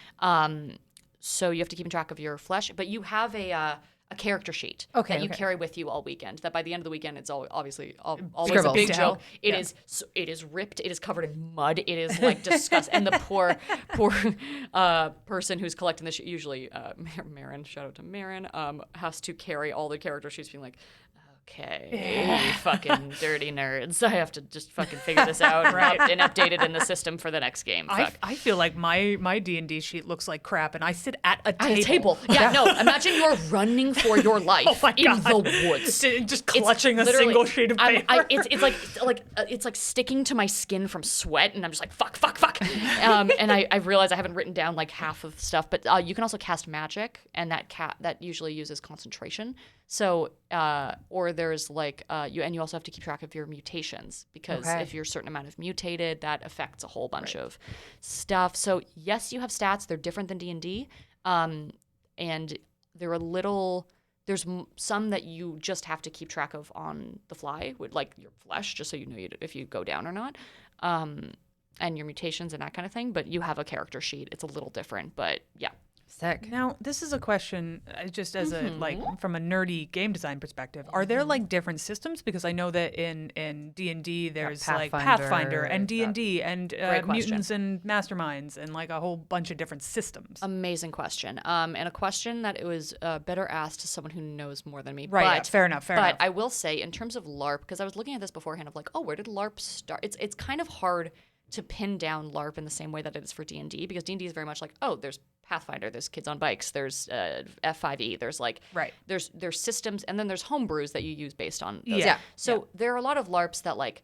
So you have to keep track of your flesh, but you have a character sheet that you carry with you all weekend. That by the end of the weekend, it's obviously always Scribbles. a big Down. joke. It is ripped. It is covered in mud. It is like disgusting. And the poor person who's collecting this, usually Marin, shout out to Marin, has to carry all the character sheets, being like, okay, you fucking dirty nerds. I have to just fucking figure this out and update it in the system for the next game. I feel like my D&D sheet looks like crap, and I sit at a table. At a table. Yeah, no. Imagine you're running for your life in the woods. Just clutching a Literally, single sheet of paper. It's like sticking to my skin from sweat, and I'm just like fuck. And I realize I haven't written down like half of the stuff, but you can also cast magic, and that usually uses concentration. So or there's like you also have to keep track of your mutations, because if you're a certain amount of mutated, that affects a whole bunch of stuff. So yes, you have stats. They're different than D&D, and they're there's some that you just have to keep track of on the fly, with like your flesh, just so you know if you go down or not, and your mutations and that kind of thing. But you have a character sheet. It's a little different, but yeah. Sick. Now, this is a question just as a from a nerdy game design perspective. Are there like different systems? Because I know that in D&D there's like Pathfinder and D&D and Mutants and Masterminds and like a whole bunch of different systems. Amazing question. And a question that it was better asked to someone who knows more than me. Right, But, yeah, fair enough. But I will say, in terms of LARP, because I was looking at this beforehand of like, oh, where did LARP start? It's kind of hard to pin down LARP in the same way that it is for D&D, because D&D is very much like, oh, there's Pathfinder, there's Kids on Bikes, there's F5E, there's like, there's systems, and then there's homebrews that you use based on those. So there are a lot of LARPs that like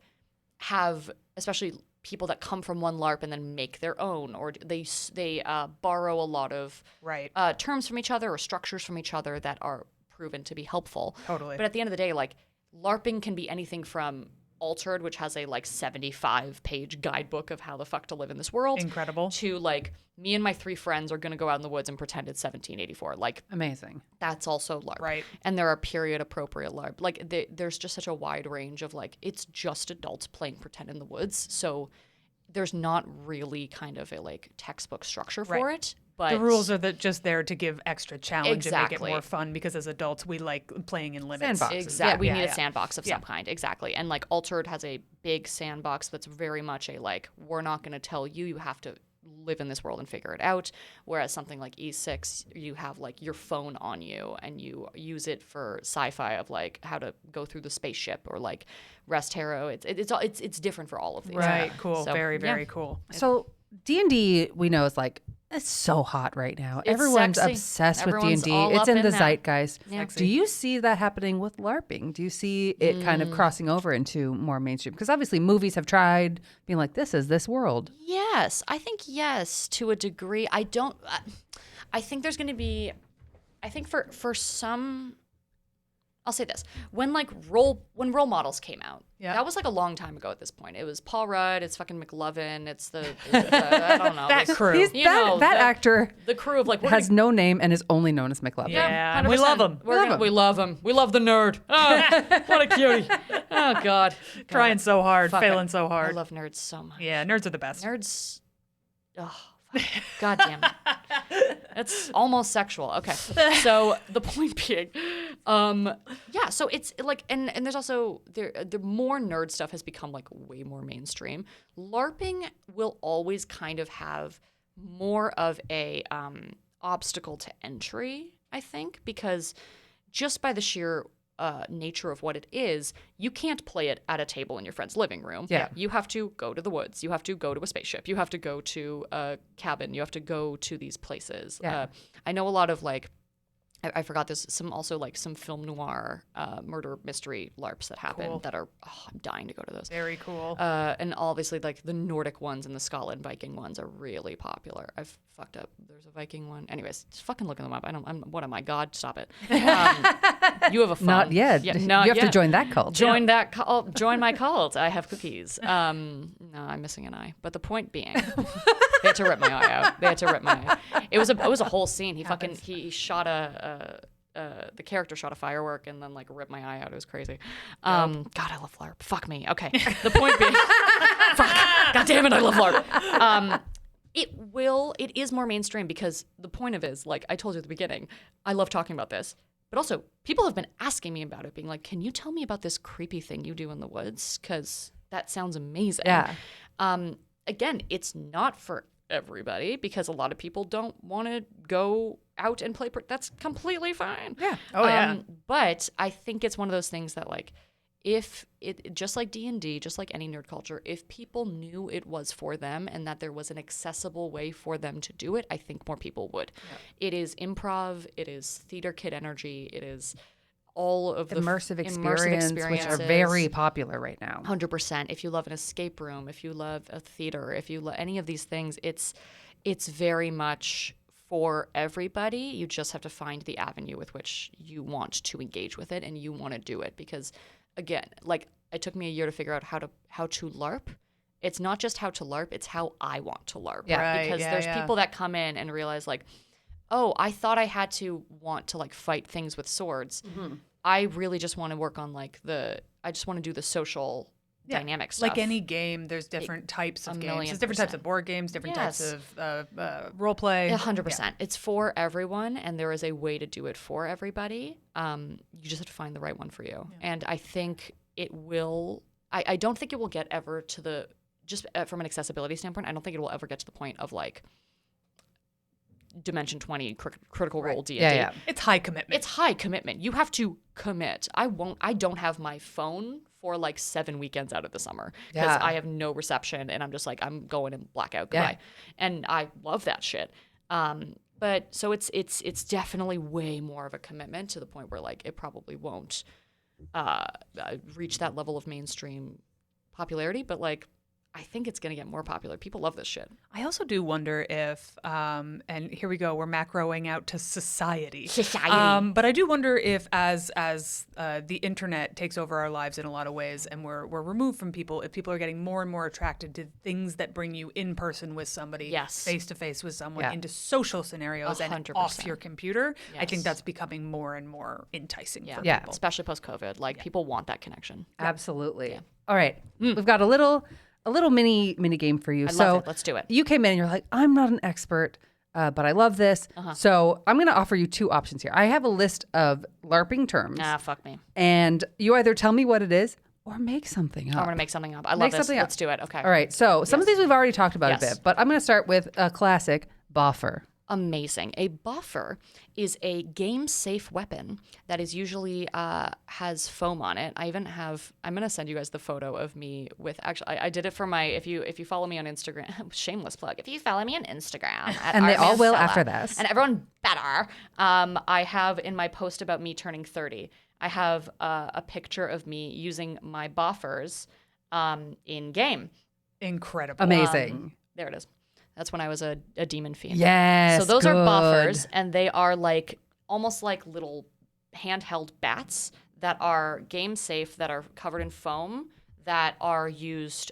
have, especially people that come from one LARP and then make their own, or they borrow a lot of terms from each other or structures from each other that are proven to be helpful. Totally. But at the end of the day, like LARPing can be anything from Altered, which has a like 75-page guidebook of how the fuck to live in this world. Incredible. To like, me and my 3 friends are going to go out in the woods and pretend it's 1784. Like, amazing. That's also LARP. Right. And there are period appropriate LARP. Like there's just such a wide range of like, it's just adults playing pretend in the woods. So there's not really kind of a like textbook structure for it. But the rules are just there to give extra challenge and make it more fun, because as adults we like playing in limits. Sandboxes. Exactly. We need a sandbox of some kind. Exactly. And like Altered has a big sandbox that's very much a like, we're not going to tell you, you have to live in this world and figure it out. Whereas something like E6, you have like your phone on you and you use it for sci-fi of like how to go through the spaceship, or like Rest Hero. It's different for all of these. Right. Cool. So, very cool. So D&D, we know, is like, it's so hot right now. Everyone's sexy. obsessed Everyone's with D&D. all It's up in in the that. zeitgeist. Yeah. Do you see that happening with LARPing? Do you see it kind of crossing over into more mainstream? Because obviously movies have tried being like, this is this world. Yes, I think yes, to a degree. I think there's going to be, I think for some, I'll say this. When role models came out, that was like a long time ago at this point. It was Paul Rudd, it's fucking McLovin, it's the I don't know. That crew. That actor the crew of like has no name and is only known as McLovin. Yeah, and 100%. we love him. We love him. We love the nerd. Oh, what a cutie. Oh, God. Trying so hard, Fuck failing it. so I hard. love nerds so much. Yeah, nerds are the best. Nerds. Oh, fuck. God damn it. It's almost sexual. Okay. So the point being, yeah, so it's like, and there's also, the more nerd stuff has become like way more mainstream. LARPing will always kind of have more of a obstacle to entry, I think, because just by the sheer nature of what it is, you can't play it at a table in your friend's living room. Yeah. You have to go to the woods. You have to go to a spaceship. You have to go to a cabin. You have to go to these places. Yeah. I know a lot of like, I forgot there's some film noir murder mystery LARPs that happen that are, I'm dying to go to those. Very cool. And obviously like the Nordic ones and the Scotland Viking ones are really popular. I've fucked up. There's a Viking one. Anyways, just fucking looking them up. What am I, God? Stop it. You have a phone. Not yet. Not you have yet. to join that cult. Join that cult. Join my cult. I have cookies. No, I'm missing an eye. But the point being, they had to rip my eye out. It was a whole scene. He shot the character shot a firework and then like ripped my eye out. It was crazy. God, I love LARP. Fuck me. Okay. The point being, fuck. God damn it, I love LARP. It is more mainstream because the point of it is, like I told you at the beginning, I love talking about this. But also, people have been asking me about it, being like, can you tell me about this creepy thing you do in the woods? Because that sounds amazing. Yeah. Again, it's not for everybody because a lot of people don't want to go out and play. That's completely fine. Yeah. Oh, yeah. But I think it's one of those things that, like, if it, just like D&D, just like any nerd culture, if people knew it was for them and that there was an accessible way for them to do it, I think more people would. Yeah. It is improv. It is theater kid energy. It is all of the immersive experiences, which are very popular right now. 100%. If you love an escape room, if you love a theater, if you love any of these things, it's very much for everybody. You just have to find the avenue with which you want to engage with it and you want to do it because, again, like it took me a year to figure out how to LARP. It's not just how to LARP, it's how I want to LARP. Yeah. Right, because there's people that come in and realize like, oh, I thought I had to want to like fight things with swords. Mm-hmm. I really just want to work on like I just want to do the social dynamic stuff. Like any game, there's different types of games. There's different 1,000,000%. types of board games, different types of role play. 100%. Yeah. It's for everyone, and there is a way to do it for everybody. You just have to find the right one for you. Yeah. And I think it will – I don't think it will get ever to the – just from an accessibility standpoint, I don't think it will ever get to the point of like Dimension 20 Critical Role D&D. It's high commitment. It's high commitment. You have to commit. I don't have my phone for like 7 weekends out of the summer because Yeah. I have no reception and I'm just like, I'm going in blackout. Goodbye. And I love that shit. But so it's definitely way more of a commitment to the point where like it probably won't reach that level of mainstream popularity, but like I think it's going to get more popular. People love this shit. I also do wonder if, and here we go, we're macroing out to society. But I do wonder if as the internet takes over our lives in a lot of ways and we're removed from people, if people are getting more and more attracted to things that bring you in person with somebody, Yes. face to face with someone, Yeah. into social scenarios and 100%. off your computer. I think Yes. that's becoming more and more enticing for Yeah. people. Especially post-COVID. Like people want that connection. Absolutely. All right. We've got a little mini game for you. I love it. Let's do it. You came in and you're like, I'm not an expert, but I love this. So I'm going to offer you 2 options here. I have a list of LARPing terms, Fuck me. and you either tell me what it is or make something up. I'm going to make something up. I love Make this. something up. Let's do it. Okay. All right. So some of these we've already talked about a Yes. bit, but I'm going to start with a classic, Boffer. Amazing. A buffer is a game-safe weapon that is usually has foam on it. I'm gonna send you guys the photo of me with. Actually, I did it for my. If you follow me on Instagram, shameless plug. If you follow me on Instagram, at And they all will @artmansella, after this. and everyone better. I have in my post about me turning 30. I have a picture of me using my buffers in game. Incredible. Amazing. There it is. That's when I was a demon fiend. Yes. So those are good. buffers, and they are like almost like little handheld bats that are game safe, that are covered in foam, that are used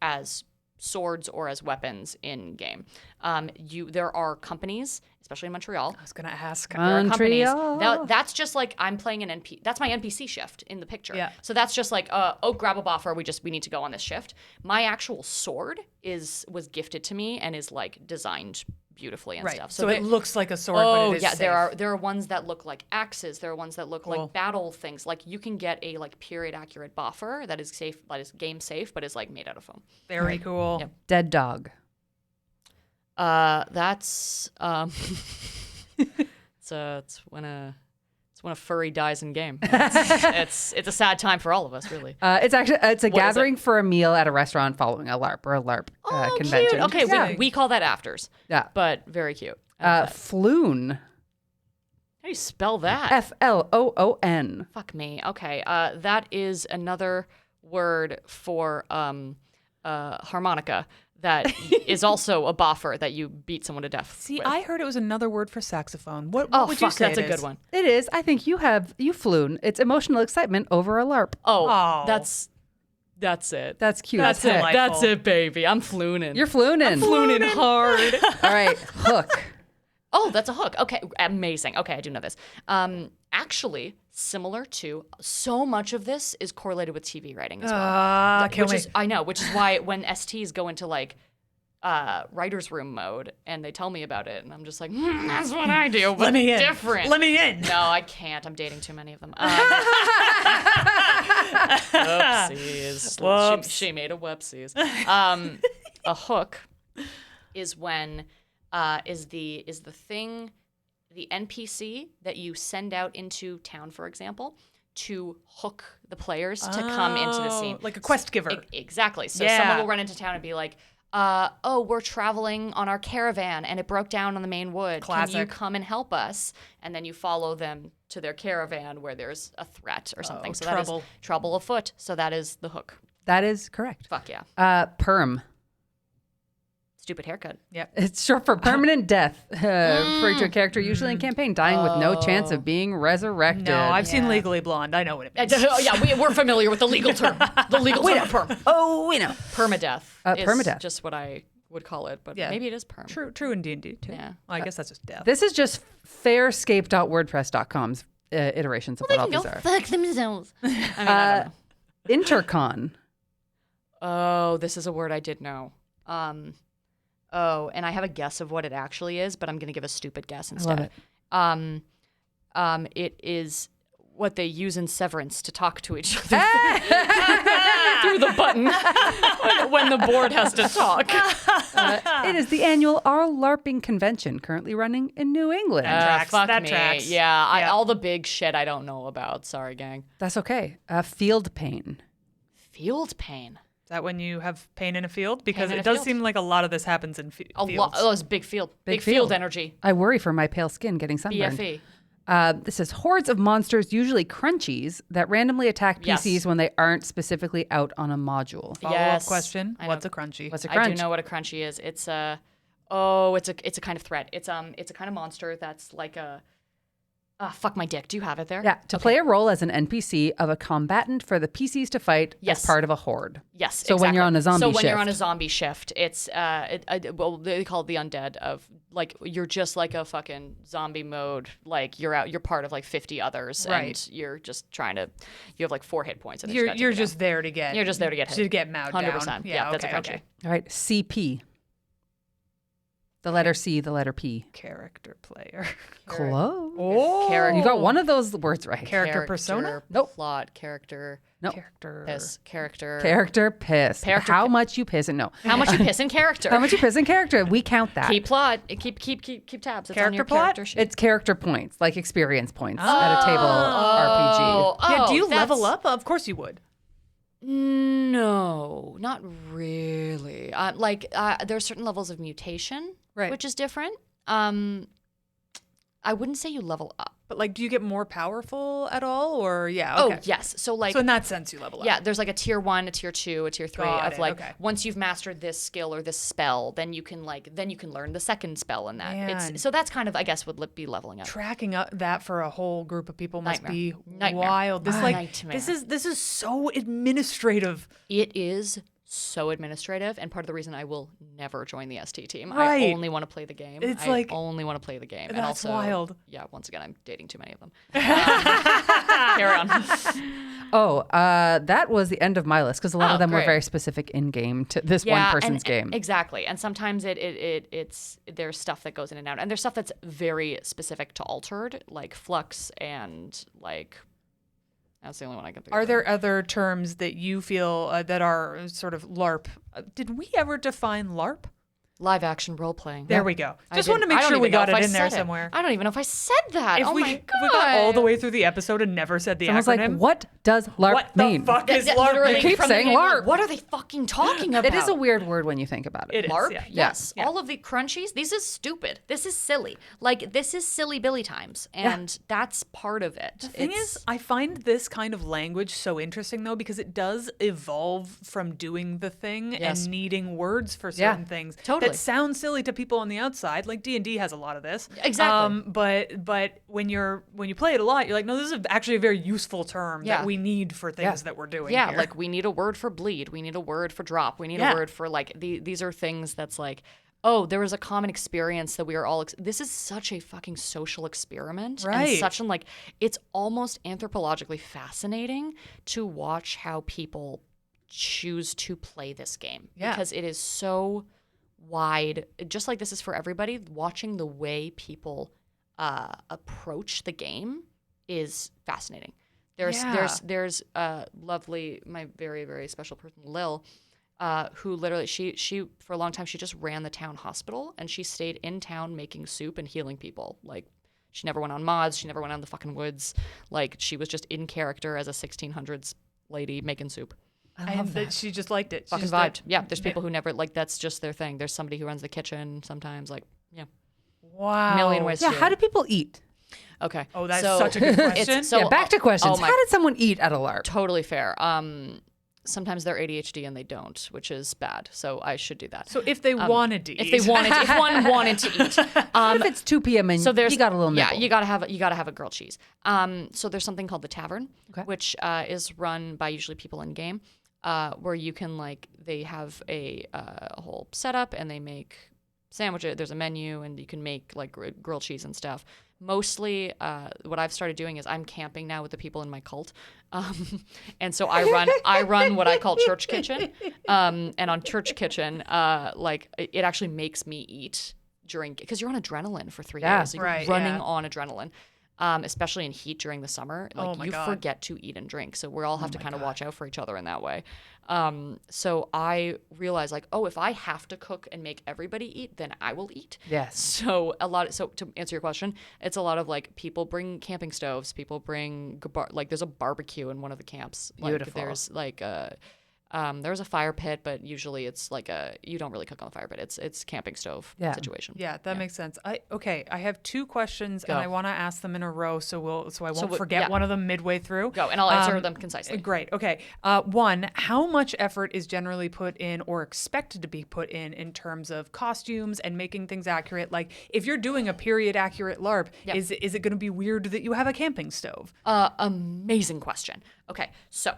as swords or as weapons in game. There are companies, especially in Montreal. I was going to ask. There are companies. Montreal. That's just like I'm playing an NPC. That's my NPC shift in the picture. Yeah. So that's just like, grab a buffer. We need to go on this shift. My actual sword was gifted to me and is like designed beautifully and Right. stuff. So they- it looks like a sword, but Oh it is yeah, safe. there are ones that look like axes. There are ones that look Cool. like battle things. Like you can get a like period accurate buffer that is safe, that is game safe, but is like made out of foam. Very cool. Yep. Dead dog. That's it's when a furry dies in game. It's a sad time for all of us, really. It's a What is gathering for a meal at a restaurant following a LARP or a LARP convention. Cute. Okay, Yeah. we call that afters. Yeah. But very cute. I like that. Floon. How do you spell that? Floon. Fuck me. Okay. That is another word for harmonica that is also a boffer that you beat someone to death See, with. I heard it was another word for saxophone. What Oh, would you fuck, say that's it a good is? one. It is. I think you floon. It's emotional excitement over a LARP. Oh, Oh. that's it. That's cute. That's Heck. delightful. That's it, baby. I'm flooning. You're flooning. flooning hard. All right. Hook. Oh, that's a hook. Okay, amazing. Okay, I do know this. Actually, similar to so much of this is correlated with TV writing as well. Can't wait. I know, which is why when STs go into like writer's room mode and they tell me about it, and I'm just like, that's what I do, but Let me in. different. Let me in. No, I can't. I'm dating too many of them. Whoopsies. Whoops. She made a whoopsies. A hook is when is the thing, the NPC that you send out into town, for example, to hook the players to come into the scene. Like a quest giver. Exactly. So Yeah. someone will run into town and be like, we're traveling on our caravan and it broke down on the main wood. Can you Classic. come and help us? And then you follow them to their caravan where there's a threat or something. So trouble. that is trouble afoot. So that is the hook. That is correct. Fuck yeah. Perm. Stupid haircut. Yep. It's short for permanent death. Refer to a character usually in campaign dying with no chance of being resurrected. No, I've seen Yeah. Legally Blonde. I know what it means. We're familiar with the legal term. The legal term of perm. Oh, we know. Permadeath. Is permadeath. just what I would call it, but Yeah. maybe it is perm. True in D&D too. Yeah. Well, I guess that's just death. This is just fairscape.wordpress.com's iterations of what all these are. fuck themselves. I mean, I don't know. Intercon. Oh, this is a word I did know. And I have a guess of what it actually is, but I'm going to give a stupid guess instead. love it. It is what they use in Severance to talk to each other through the button when the board has to talk. It is the annual LARPing convention currently running in New England. tracks. Fuck That me. tracks. Yeah, all the big shit I don't know about. Sorry, gang. That's okay. Field pain. Field pain. Is that when you have pain in a field? Because in it a does field. seem like a lot of this happens in fields. A lot. Oh, it's big field. Big field. field energy. I worry for my pale skin getting sunburned. BFE. This says hordes of monsters, usually crunchies, that randomly attack PCs Yes. when they aren't specifically out on a module. Follow-up Yes. question. I know. What's a crunchy? What's a I crunch? do know what a crunchy is. It's a it's a kind of threat. It's a kind of monster that's like a fuck my dick. Do you have it there? Yeah, to play a role as an NPC of a combatant for the PCs to fight Yes. as part of a horde. Yes. So when you're on a zombie So when you're on a shift. zombie shift, it's well they call it the undead of like you're just like a fucking zombie mode. Like you're part of like 50 others, Right. and you're just trying to. You have like 4 hit points, and they You're just gotta take you just there to get. down. You're just there to get hit. to get mowed 100%. down. Yeah, that's a okay, crunchy. okay. All right, CP. The letter C, the letter P. Character player. Close. Oh, Character. You got one of those words right. Character persona. Nope. Plot. Character. Nope. Character. Piss. Character. Character piss. Character How pi- much you piss and no. How much you piss in character? How much you piss in character? We count that. Keep plot. Keep tabs. It's on Character your plot? character sheet. It's character points, like experience points at a table RPG. Yeah. Do you that's- level up? Of course you would. No, not really. There are certain levels of mutation, Right. which is different. I wouldn't say you level up. But like, do you get more powerful at all, or yeah? Oh, Okay. yes. So like, So in that sense, you level up. yeah, there's like a tier 1, a tier 2, a tier 3 Got of it, like okay. once you've mastered this skill or this spell, then you can learn the second spell in that. Man. So that's kind of, I guess, would be leveling up. Tracking up that for a whole group of people must be Nightmare. wild. This Nightmare. this is so administrative. It is so administrative, and part of the reason I will never join the ST team. Right. I only want to play the game. It's I like- only want to play the game. And That's also, wild. Yeah, once again, I'm dating too many of them. Carry on. Oh, that was the end of my list because a lot of them were great. very specific in game to this one person's game. Exactly. And sometimes it's there's stuff that goes in and out, and there's stuff that's very specific to Altered, like Flux and like. That's the only one I can think of. Are there other terms that you feel that are sort of LARP? Did we ever define LARP? Live action role playing? There we go. I Just didn't- wanted to make I don't sure we even know got if it I in there said it. somewhere. I don't even know if I said that. If oh we, my if god! we got all the way through the episode and never said the Someone's acronym, like, what does LARP what mean? the fuck is Yeah, LARP? literally You keep from the saying name, LARP. What are they fucking talking about? It is a weird word when you think about it. It is, LARP? yeah. Yes. Yeah. All of the crunchies. This is stupid. This is silly. Like, this is silly Billy times. And that's part of it. The thing is, I find this kind of language so interesting, though, because it does evolve from doing the thing Yes. and needing words for Yeah, certain things totally. that sound silly to people on the outside. Like D&D has a lot of this. Exactly. But when you play it a lot, you're like, no, this is actually a very useful term Yeah. that we need for things that we're doing. Yeah, here. like we need a word for bleed. We need a word for drop. We need Yeah. a word for like these are things that's like, oh, there was a common experience that we are all. This is such a fucking social experiment, Right. And such an like, it's almost anthropologically fascinating to watch how people choose to play this game. Yeah. Because it is so wide. Just like this is for everybody. Watching the way people approach the game is fascinating. There's lovely, my very, very special person, Lil, who literally, she for a long time, she just ran the town hospital, and she stayed in town making soup and healing people. Like, she never went on mods. She never went out in the fucking woods. Like, she was just in character as a 1600s lady making soup. and that she just liked it. She Fucking just vibed. like, Yeah, there's people who never, like, that's just their thing. There's somebody who runs the kitchen sometimes, like, yeah. wow. Million ways Yeah, to do how it. do people eat? Okay. Oh, that's So such a good it's- question. so- yeah, back to questions. oh my- How did someone eat at a LARP? Totally fair. Sometimes they're ADHD and they don't, which is bad. So I should do that. So if they wanted to if eat. they wanted, if one wanted to eat, If it's 2 p.m. and so there's you got a little nibble. Yeah, you gotta have a grilled cheese. So there's something called the Tavern, which is run by usually people in game, where you can they have a whole setup and they make sandwiches. There's a menu and you can make grilled cheese and stuff. Mostly, what I've started doing is I'm camping now with the people in my cult, and so I run what I call Church Kitchen, and on Church Kitchen, it actually makes me eat during because you're on adrenaline for 3 days, so you're Right, running yeah. on adrenaline. especially in heat during the summer. Like Oh my you God. forget to eat and drink. So we all have to kind of watch out for each other in that way. So I realized like, oh, if I have to cook and make everybody eat, then I will eat. Yes. So so to answer your question, it's a lot of like people bring camping stoves, people bring like there's a barbecue in one of the camps. Beautiful. Like there's like there's a fire pit, but usually it's like you don't really cook on the fire pit. It's camping stove situation. Yeah, that makes sense. I have 2 questions and I want to ask them in a row so I won't forget one of them midway through. Go, and I'll answer them concisely. Great. Okay. 1, how much effort is generally put in or expected to be put in terms of costumes and making things accurate? Like if you're doing a period accurate LARP, is it going to be weird that you have a camping stove? Amazing question. Okay. So,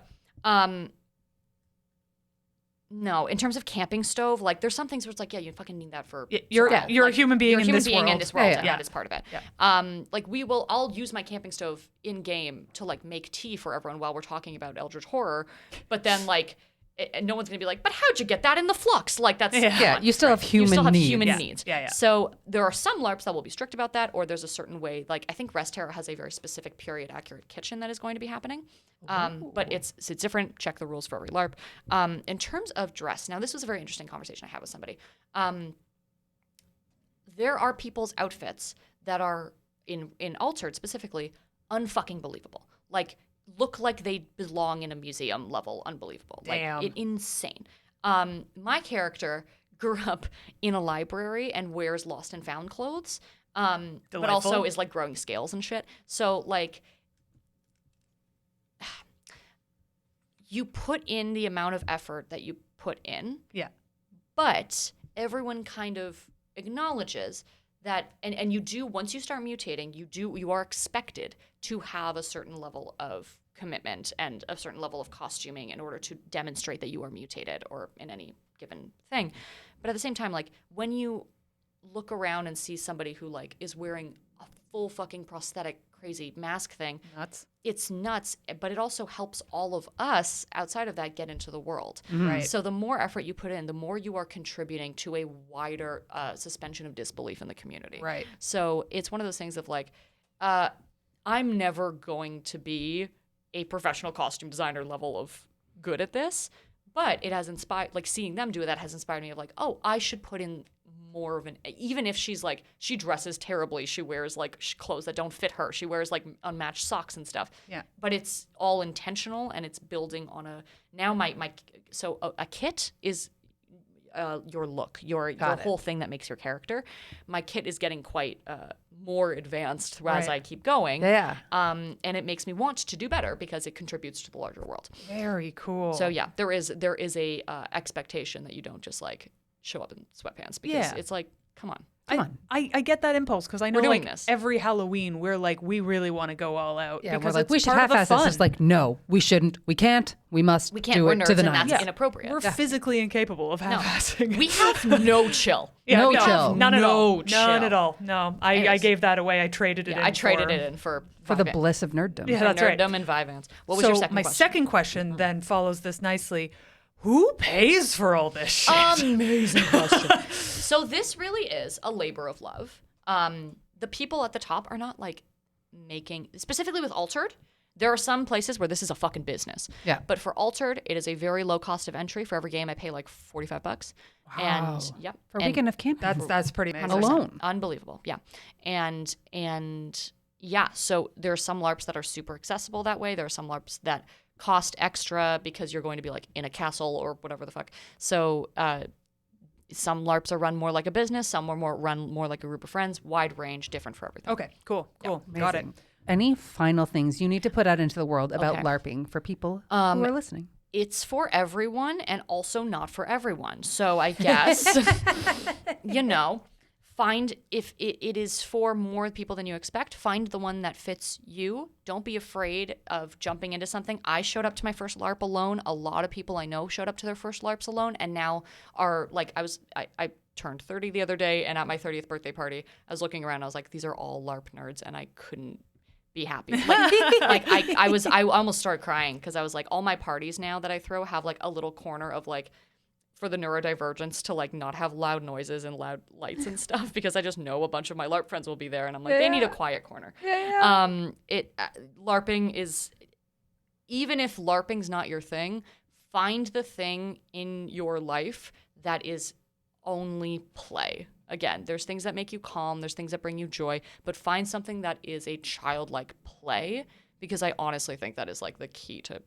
no, in terms of camping stove, like there's some things where it's like, yeah, you fucking need that for You're survival. a human being You're a in human this being world. in this world, Yeah. and that is part of it. Yeah. Like I'll use my camping stove in game to like make tea for everyone while we're talking about Eldritch horror, but then like no one's gonna be like, but how'd you get that in the flux? Like that's Yeah, you still have human you still have needs. human Yeah. needs. Yeah. So there are some LARPs that will be strict about that, or there's a certain way. Like I think Rest Terror has a very specific period accurate kitchen that is going to be happening. But it's different. Check the rules for every LARP. In terms of dress, now this was a very interesting conversation I had with somebody. There are people's outfits that are in Altered specifically unfucking believable. Like look like they belong in a museum level, unbelievable. Damn. Like insane. My character grew up in a library and wears lost and found clothes. But also is like growing scales and shit. So like you put in the amount of effort that you put in. Yeah. But everyone kind of acknowledges that and you do once you start mutating, you are expected to have a certain level of commitment and a certain level of costuming in order to demonstrate that you are mutated or in any given thing. But at the same time, like when you look around and see somebody who like is wearing a full fucking prosthetic crazy mask thing, it's nuts, but it also helps all of us outside of that get into the world. Right. So the more effort you put in, the more you are contributing to a wider suspension of disbelief in the community. Right. So it's one of those things of like, I'm never going to be a professional costume designer level of good at this, but it has inspired, like seeing them do that has inspired me of like, oh, I should put in more of an, even if she's like, she dresses terribly, she wears like clothes that don't fit her, she wears like unmatched socks and stuff. Yeah. But it's all intentional and it's building on a, now so a kit is your look, your whole thing that makes your character. My kit is getting quite more advanced as I keep going. Yeah. And it makes me want to do better because it contributes to the larger world. Very cool. So yeah, there is a expectation that you don't just like show up in sweatpants because it's like, come on. I get that impulse because I know We're doing like this. every Halloween we're like we really want to go all out. Yeah, because we're like, it's we should part of the half-ass this. fun. It's like, no, we shouldn't, we can't, we must We can't. do We're it nerds to the and nines. that's inappropriate. We're physically incapable of half-assing. We have no chill. No chill. None at all. chill. None at all. No, I Anyways. gave that away. I traded it in. I traded it in for For the Vivance. bliss of nerddom. Yeah, that's right. Nerddom and Vivance. What was So your second my question? second question then follows this nicely. Who pays for all this shit? Amazing question. So this really is a labor of love. The people at the top are not like making, specifically with Altered, there are some places where this is a fucking business. Yeah. But for Altered, it is a very low cost of entry. For every game, I pay like $45. Wow. And yep. For a And weekend of camping. That's pretty amazing. 100%. Alone. Unbelievable. Yeah. And yeah, so there are some LARPs that are super accessible that way. There are some LARPs that cost extra because you're going to be like in a castle or whatever the fuck. So some LARPs are run more like a business, some are run more like a group of friends, wide range, different for everything. Okay, cool. Got it. Amazing. Any final things you need to put out into the world about Okay. LARPing for people who are listening? It's for everyone and also not for everyone. So I guess, find if it is for more people than you expect, find the one that fits you. Don't be afraid of jumping into something. I showed up to my first LARP alone. A lot of people I know showed up to their first LARPs alone and now are like, I turned 30 the other day and at my 30th birthday party, I was looking around, I was like, these are all LARP nerds and I couldn't be happy. I almost started crying because I was like, all my parties now that I throw have like a little corner of like for the neurodivergence to like not have loud noises and loud lights and stuff because I just know a bunch of my LARP friends will be there and I'm like, they need a quiet corner. LARPing is, even if LARPing's not your thing, find the thing in your life that is only play. Again, there's things that make you calm, there's things that bring you joy, but find something that is a childlike play because I honestly think that is like the key to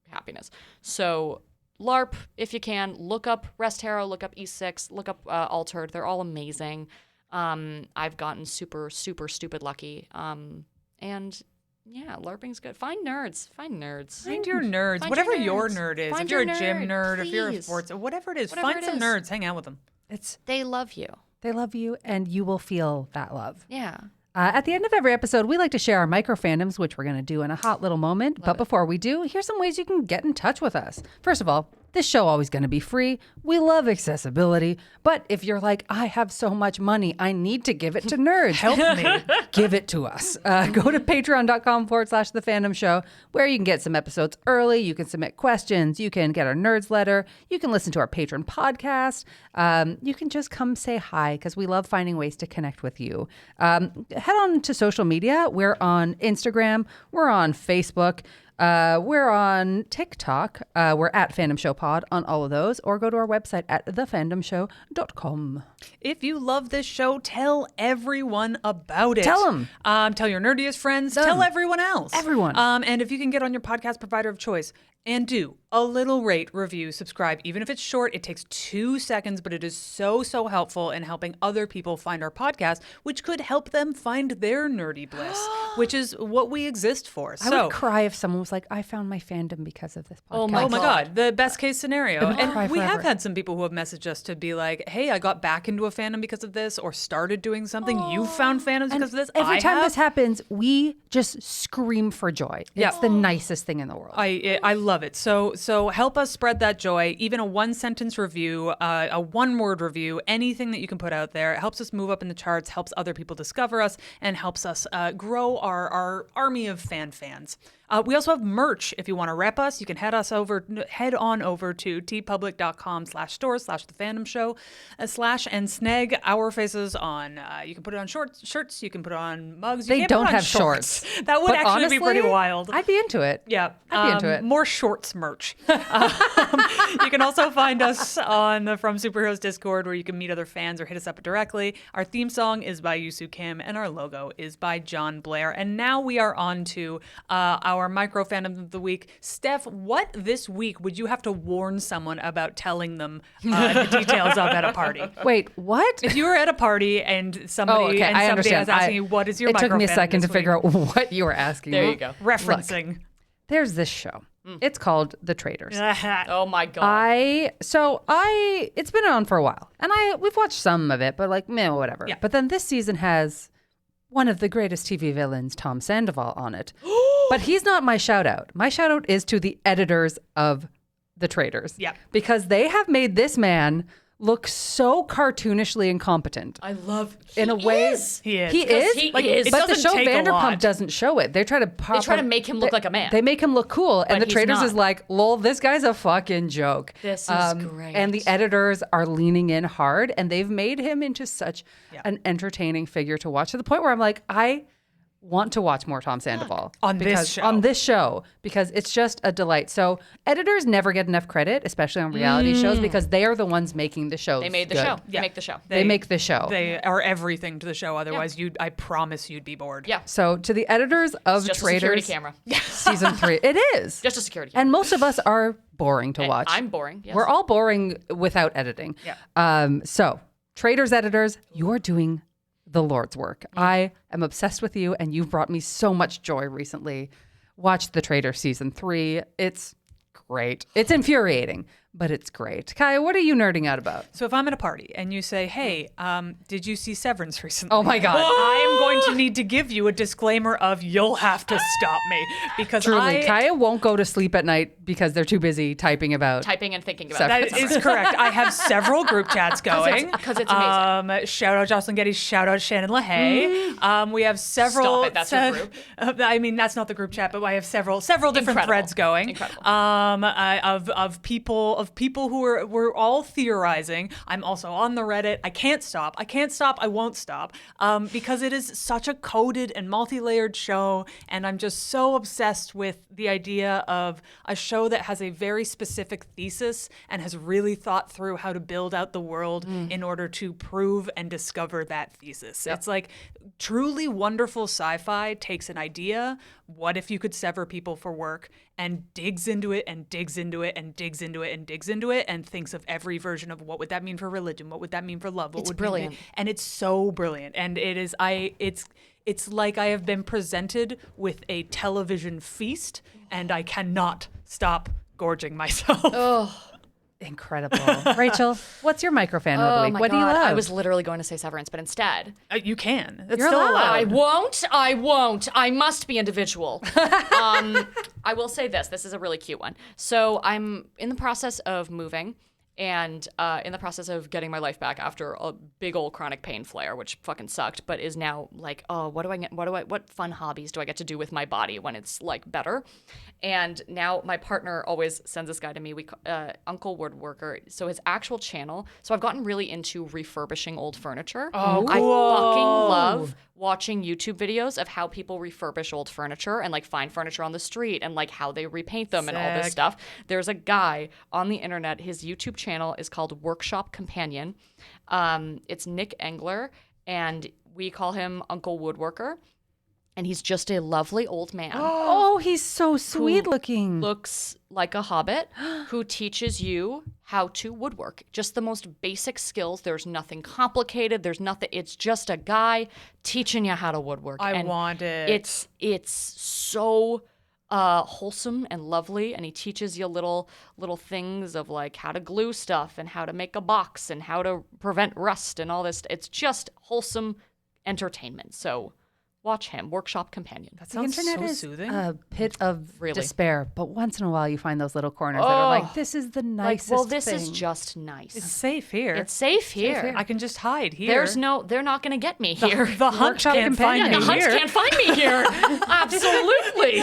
happiness. So LARP, if you can, look up Rest Hero, look up E6, look up Altered. They're all amazing. I've gotten super, super stupid lucky. And yeah, LARPing's good. Find nerds. Find your nerds. Whatever your nerd is. Find if you're your a gym nerd, nerd, if you're a please. sports, whatever it is, Whatever find it some is. nerds. Hang out with them. They love you. They love you, and you will feel that love. Yeah. At the end of every episode, we like to share our micro fandoms, which we're going to do in a hot little moment. But before we do, here's some ways you can get in touch with us. First of all, this show always going to be free. We love accessibility. But if you're like, I have so much money, I need to give it to nerds. Help me. Give it to us. Go to patreon.com/The Fandom Show, where you can get some episodes early. You can submit questions. You can get our nerds letter. You can listen to our patron podcast. You can just come say hi because we love finding ways to connect with you. Head on to social media. We're on Instagram. We're on Facebook. We're on TikTok. We're at Fandom Show Pod on all of those, or go to our website at thefandomshow.com. If you love this show, tell everyone about it. Tell 'em. Tell your nerdiest friends. Tell everyone else. Everyone. And if you can get on your podcast provider of choice and do a little rate, review, subscribe. Even if it's short, it takes 2 seconds, but it is so, so helpful in helping other people find our podcast, which could help them find their nerdy bliss, which is what we exist for. I would cry if someone was like, I found my fandom because of this podcast. Oh my Oh my God, the best case scenario. would cry And we have forever. had some people who have messaged us to be like, hey, I got back into a fandom because of this, or started doing something. You found fandoms because of this. Every time this happens, we just scream for joy. It's the nicest thing in the world. I love it. So help us spread that joy. Even a 1-sentence review, a 1-word review, anything that you can put out there. It helps us move up in the charts, helps other people discover us, and helps us grow our army of fans. We also have merch. If you want to rep us, you can head on over to tpublic.com/store/thefandomshow / and snag our faces on. You can put it on shirts. You can put it on mugs. You They can't put it don't on have shorts. That would But actually honestly, be pretty wild. I'd be into it. Yeah. I'd be into it. More shorts merch. You can also find us on the From Superheroes Discord, where you can meet other fans or hit us up directly. Our theme song is by Yusu Kim, and our logo is by John Blair. And now we are on to our micro fandom of the week. Steph, what this week would you have to warn someone about telling them the details of at a party? Wait, what? If you were at a party and somebody I was understand. asking you, what is your It micro took me a fandom second to this figure week? out what you were asking. There me. you go. Referencing. There's this show. It's called The Traitors. Oh my God. It's been on for a while, and we've watched some of it, but like, meh, whatever. Yeah. But then this season has one of the greatest TV villains, Tom Sandoval, on it. But he's not my shout out. My shout out is to the editors of The Traitors. Yeah. Because they have made this man look so cartoonishly incompetent. I love In a way, He is. He Because is. he Like, is. It but the doesn't show take a Vanderpump lot. doesn't show it. They try to make him look like a man. They make him look cool, and But the he's Traitors not. is like, lol, this guy's a fucking joke. This is great. And the editors are leaning in hard, and they've made him into such an entertaining figure to watch, to the point where I'm like, I want to watch more Tom Sandoval On this show. On this show, because it's just a delight. So editors never get enough credit, especially on reality shows, because they are the ones making the shows. They made the good. show. They Yeah. make the show. They make the show. They are everything to the show. Otherwise, I promise you'd be bored. Yeah. So to the editors of Just a security Traitors, camera. season 3, it is. Just a security camera. And most of us are boring to watch. I'm boring. Yes. We're all boring without editing. Yeah. So, Traitors editors, you are doing the Lord's work. I am obsessed with you, and you've brought me so much joy recently. Watch The Traitor season 3. It's great. It's infuriating, but it's great. Kaya, what are you nerding out about? So if I'm at a party and you say, hey, did you see Severance recently? Oh my God. I am going to need to give you a disclaimer of you'll have to stop me because Truly, Kaya won't go to sleep at night because they're too busy typing about. typing and thinking about That it. is correct. I have several group chats going. Because it's amazing. Shout out Jocelyn Getty. Shout out Shannon LaHaye. We have several. Stop it, that's your group. I mean, that's not the group chat, but I have several different Incredible. threads going. Incredible. Of people of people who were all theorizing. I'm also on the Reddit. I can't stop. I won't stop. Because it is such a coded and multi-layered show, and I'm just so obsessed with the idea of a show that has a very specific thesis and has really thought through how to build out the world in order to prove and discover that thesis. It's like truly wonderful sci-fi takes an idea, what if you could sever people for work, and digs into it and digs into it and digs into it and digs into it and thinks of every version of what would that mean for religion, what would that mean for love, what It's would brilliant. and it's so brilliant. And it's like I have been presented with a television feast, and I cannot stop gorging myself. Incredible. Rachel, what's your microfan of the Oh week? my What God. do you love? I was literally going to say Severance, but instead, You can. It's You're still allowed. allowed. I won't. I must be individual. I will say this. This is a really cute one. So I'm in the process of moving and in the process of getting my life back after a big old chronic pain flare, which fucking sucked, but is now like, oh, what fun hobbies do I get to do with my body when it's like better? And now my partner always sends this guy to me, Uncle Woodworker. So his actual channel. So I've gotten really into refurbishing old furniture. Oh, I cool. fucking love watching YouTube videos of how people refurbish old furniture and like find furniture on the street and like how they repaint them and all this Sick. stuff. There's a guy on the internet. His YouTube channel is called Workshop Companion. It's Nick Engler, and we call him Uncle Woodworker. And he's just a lovely old man. Oh, he's so sweet looking. Looks like a hobbit who teaches you how to woodwork. Just the most basic skills. There's nothing complicated. There's nothing. It's just a guy teaching you how to woodwork. I want it. It's so wholesome and lovely, and he teaches you little things of like how to glue stuff and how to make a box and how to prevent rust and all this. It's just wholesome entertainment. So watch him, Workshop Companion. That The sounds internet so is soothing. a pit of Really. despair, but once in a while you find those little corners that are like, Oh. this is the Like, nicest well, this thing. is just nice. It's safe here. It's safe here. I can just hide here. They're not going to get me here. The hunt Workshop can't find companion. me The hunts here. can't find me here. Absolutely.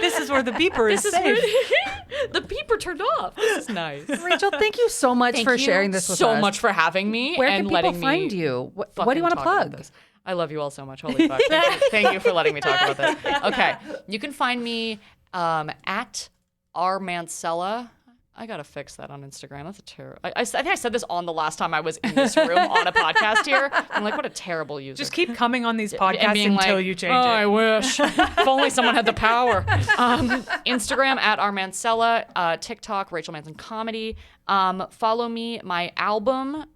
This is where the beeper is This is safe. the beeper turned off. This is nice. Rachel, thank you so much Thank for you sharing this with so us. much for having me Where and can letting people find me you? What do fucking you want to talk about plug? this. I love you all so much. Holy fuck. Thank you for letting me talk about this. Okay. You can find me at rmancella. I gotta fix that on Instagram. That's a terrible. I think I said this on the last time I was in this room on a podcast here. I'm like, what a terrible user. Just keep coming on these And podcasts being until like, you change oh, it. I wish. If only someone had the power. Instagram at rmancella. TikTok, Rachel Manson Comedy. Follow me. My album,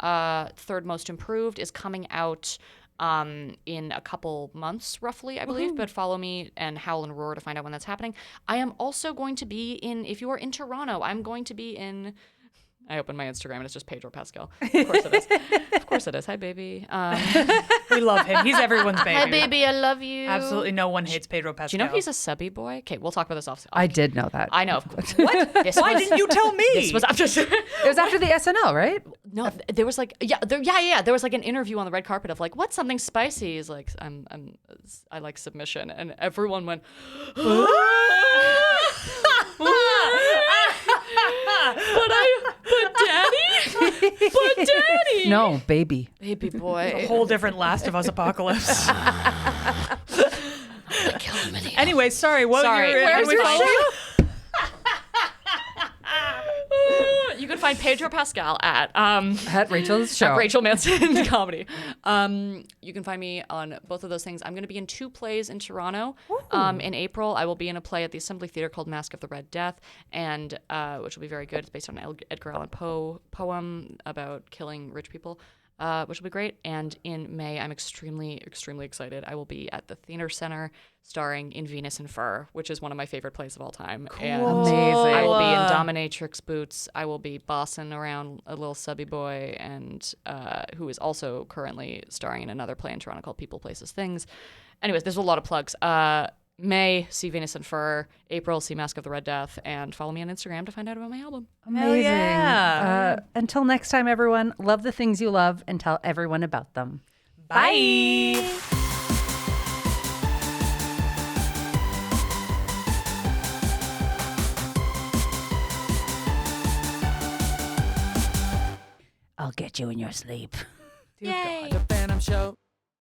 Third Most Improved, is coming out in a couple months, roughly, I believe. But follow me and Howl and Roar to find out when that's happening. I am also going to be if you are in Toronto, I'm going to be in. I opened my Instagram and it's just Pedro Pascal. Of course it is. Of course it is. Hi, baby. We love him. He's everyone's baby. Hi, baby. I love you. Absolutely no one hates Pedro Do Pascal. you know he's a subby boy? Okay, we'll talk about this off. I did know that. I know. Of course. What? Why didn't you tell me? This was. I'm just. It was after the SNL, right? No, there was like there was like an interview on the red carpet of like, what's something spicy? He's like, I like submission, and everyone went. But daddy, No, baby. baby boy. Whole different Last of Us apocalypse. Kill him in the Anyway, sorry. What Sorry. You're, Where's we your follow show? you? You can find Pedro Pascal at At Rachel's show. Rachel Manson Comedy. You can find me on both of those things. I'm going to be in 2 plays in Toronto. In April, I will be in a play at the Assembly Theatre called Mask of the Red Death, and which will be very good. It's based on an Edgar Allan Poe poem about killing rich people. Which will be great. And in May, I'm extremely, extremely excited. I will be at the Theater Center starring in Venus and Fur, which is one of my favorite plays of all time. And Amazing. I will be in dominatrix boots. I will be bossing around a little subby boy, and who is also currently starring in another play in Toronto called People, Places, Things. Anyways, there's a lot of plugs. May, see Venus and Fur. April, see Mask of the Red Death. And follow me on Instagram to find out about my album. Amazing. yeah. Until next time, everyone, love the things you love and tell everyone about them. Bye. get you in your sleep. Yay. The Phantom Show.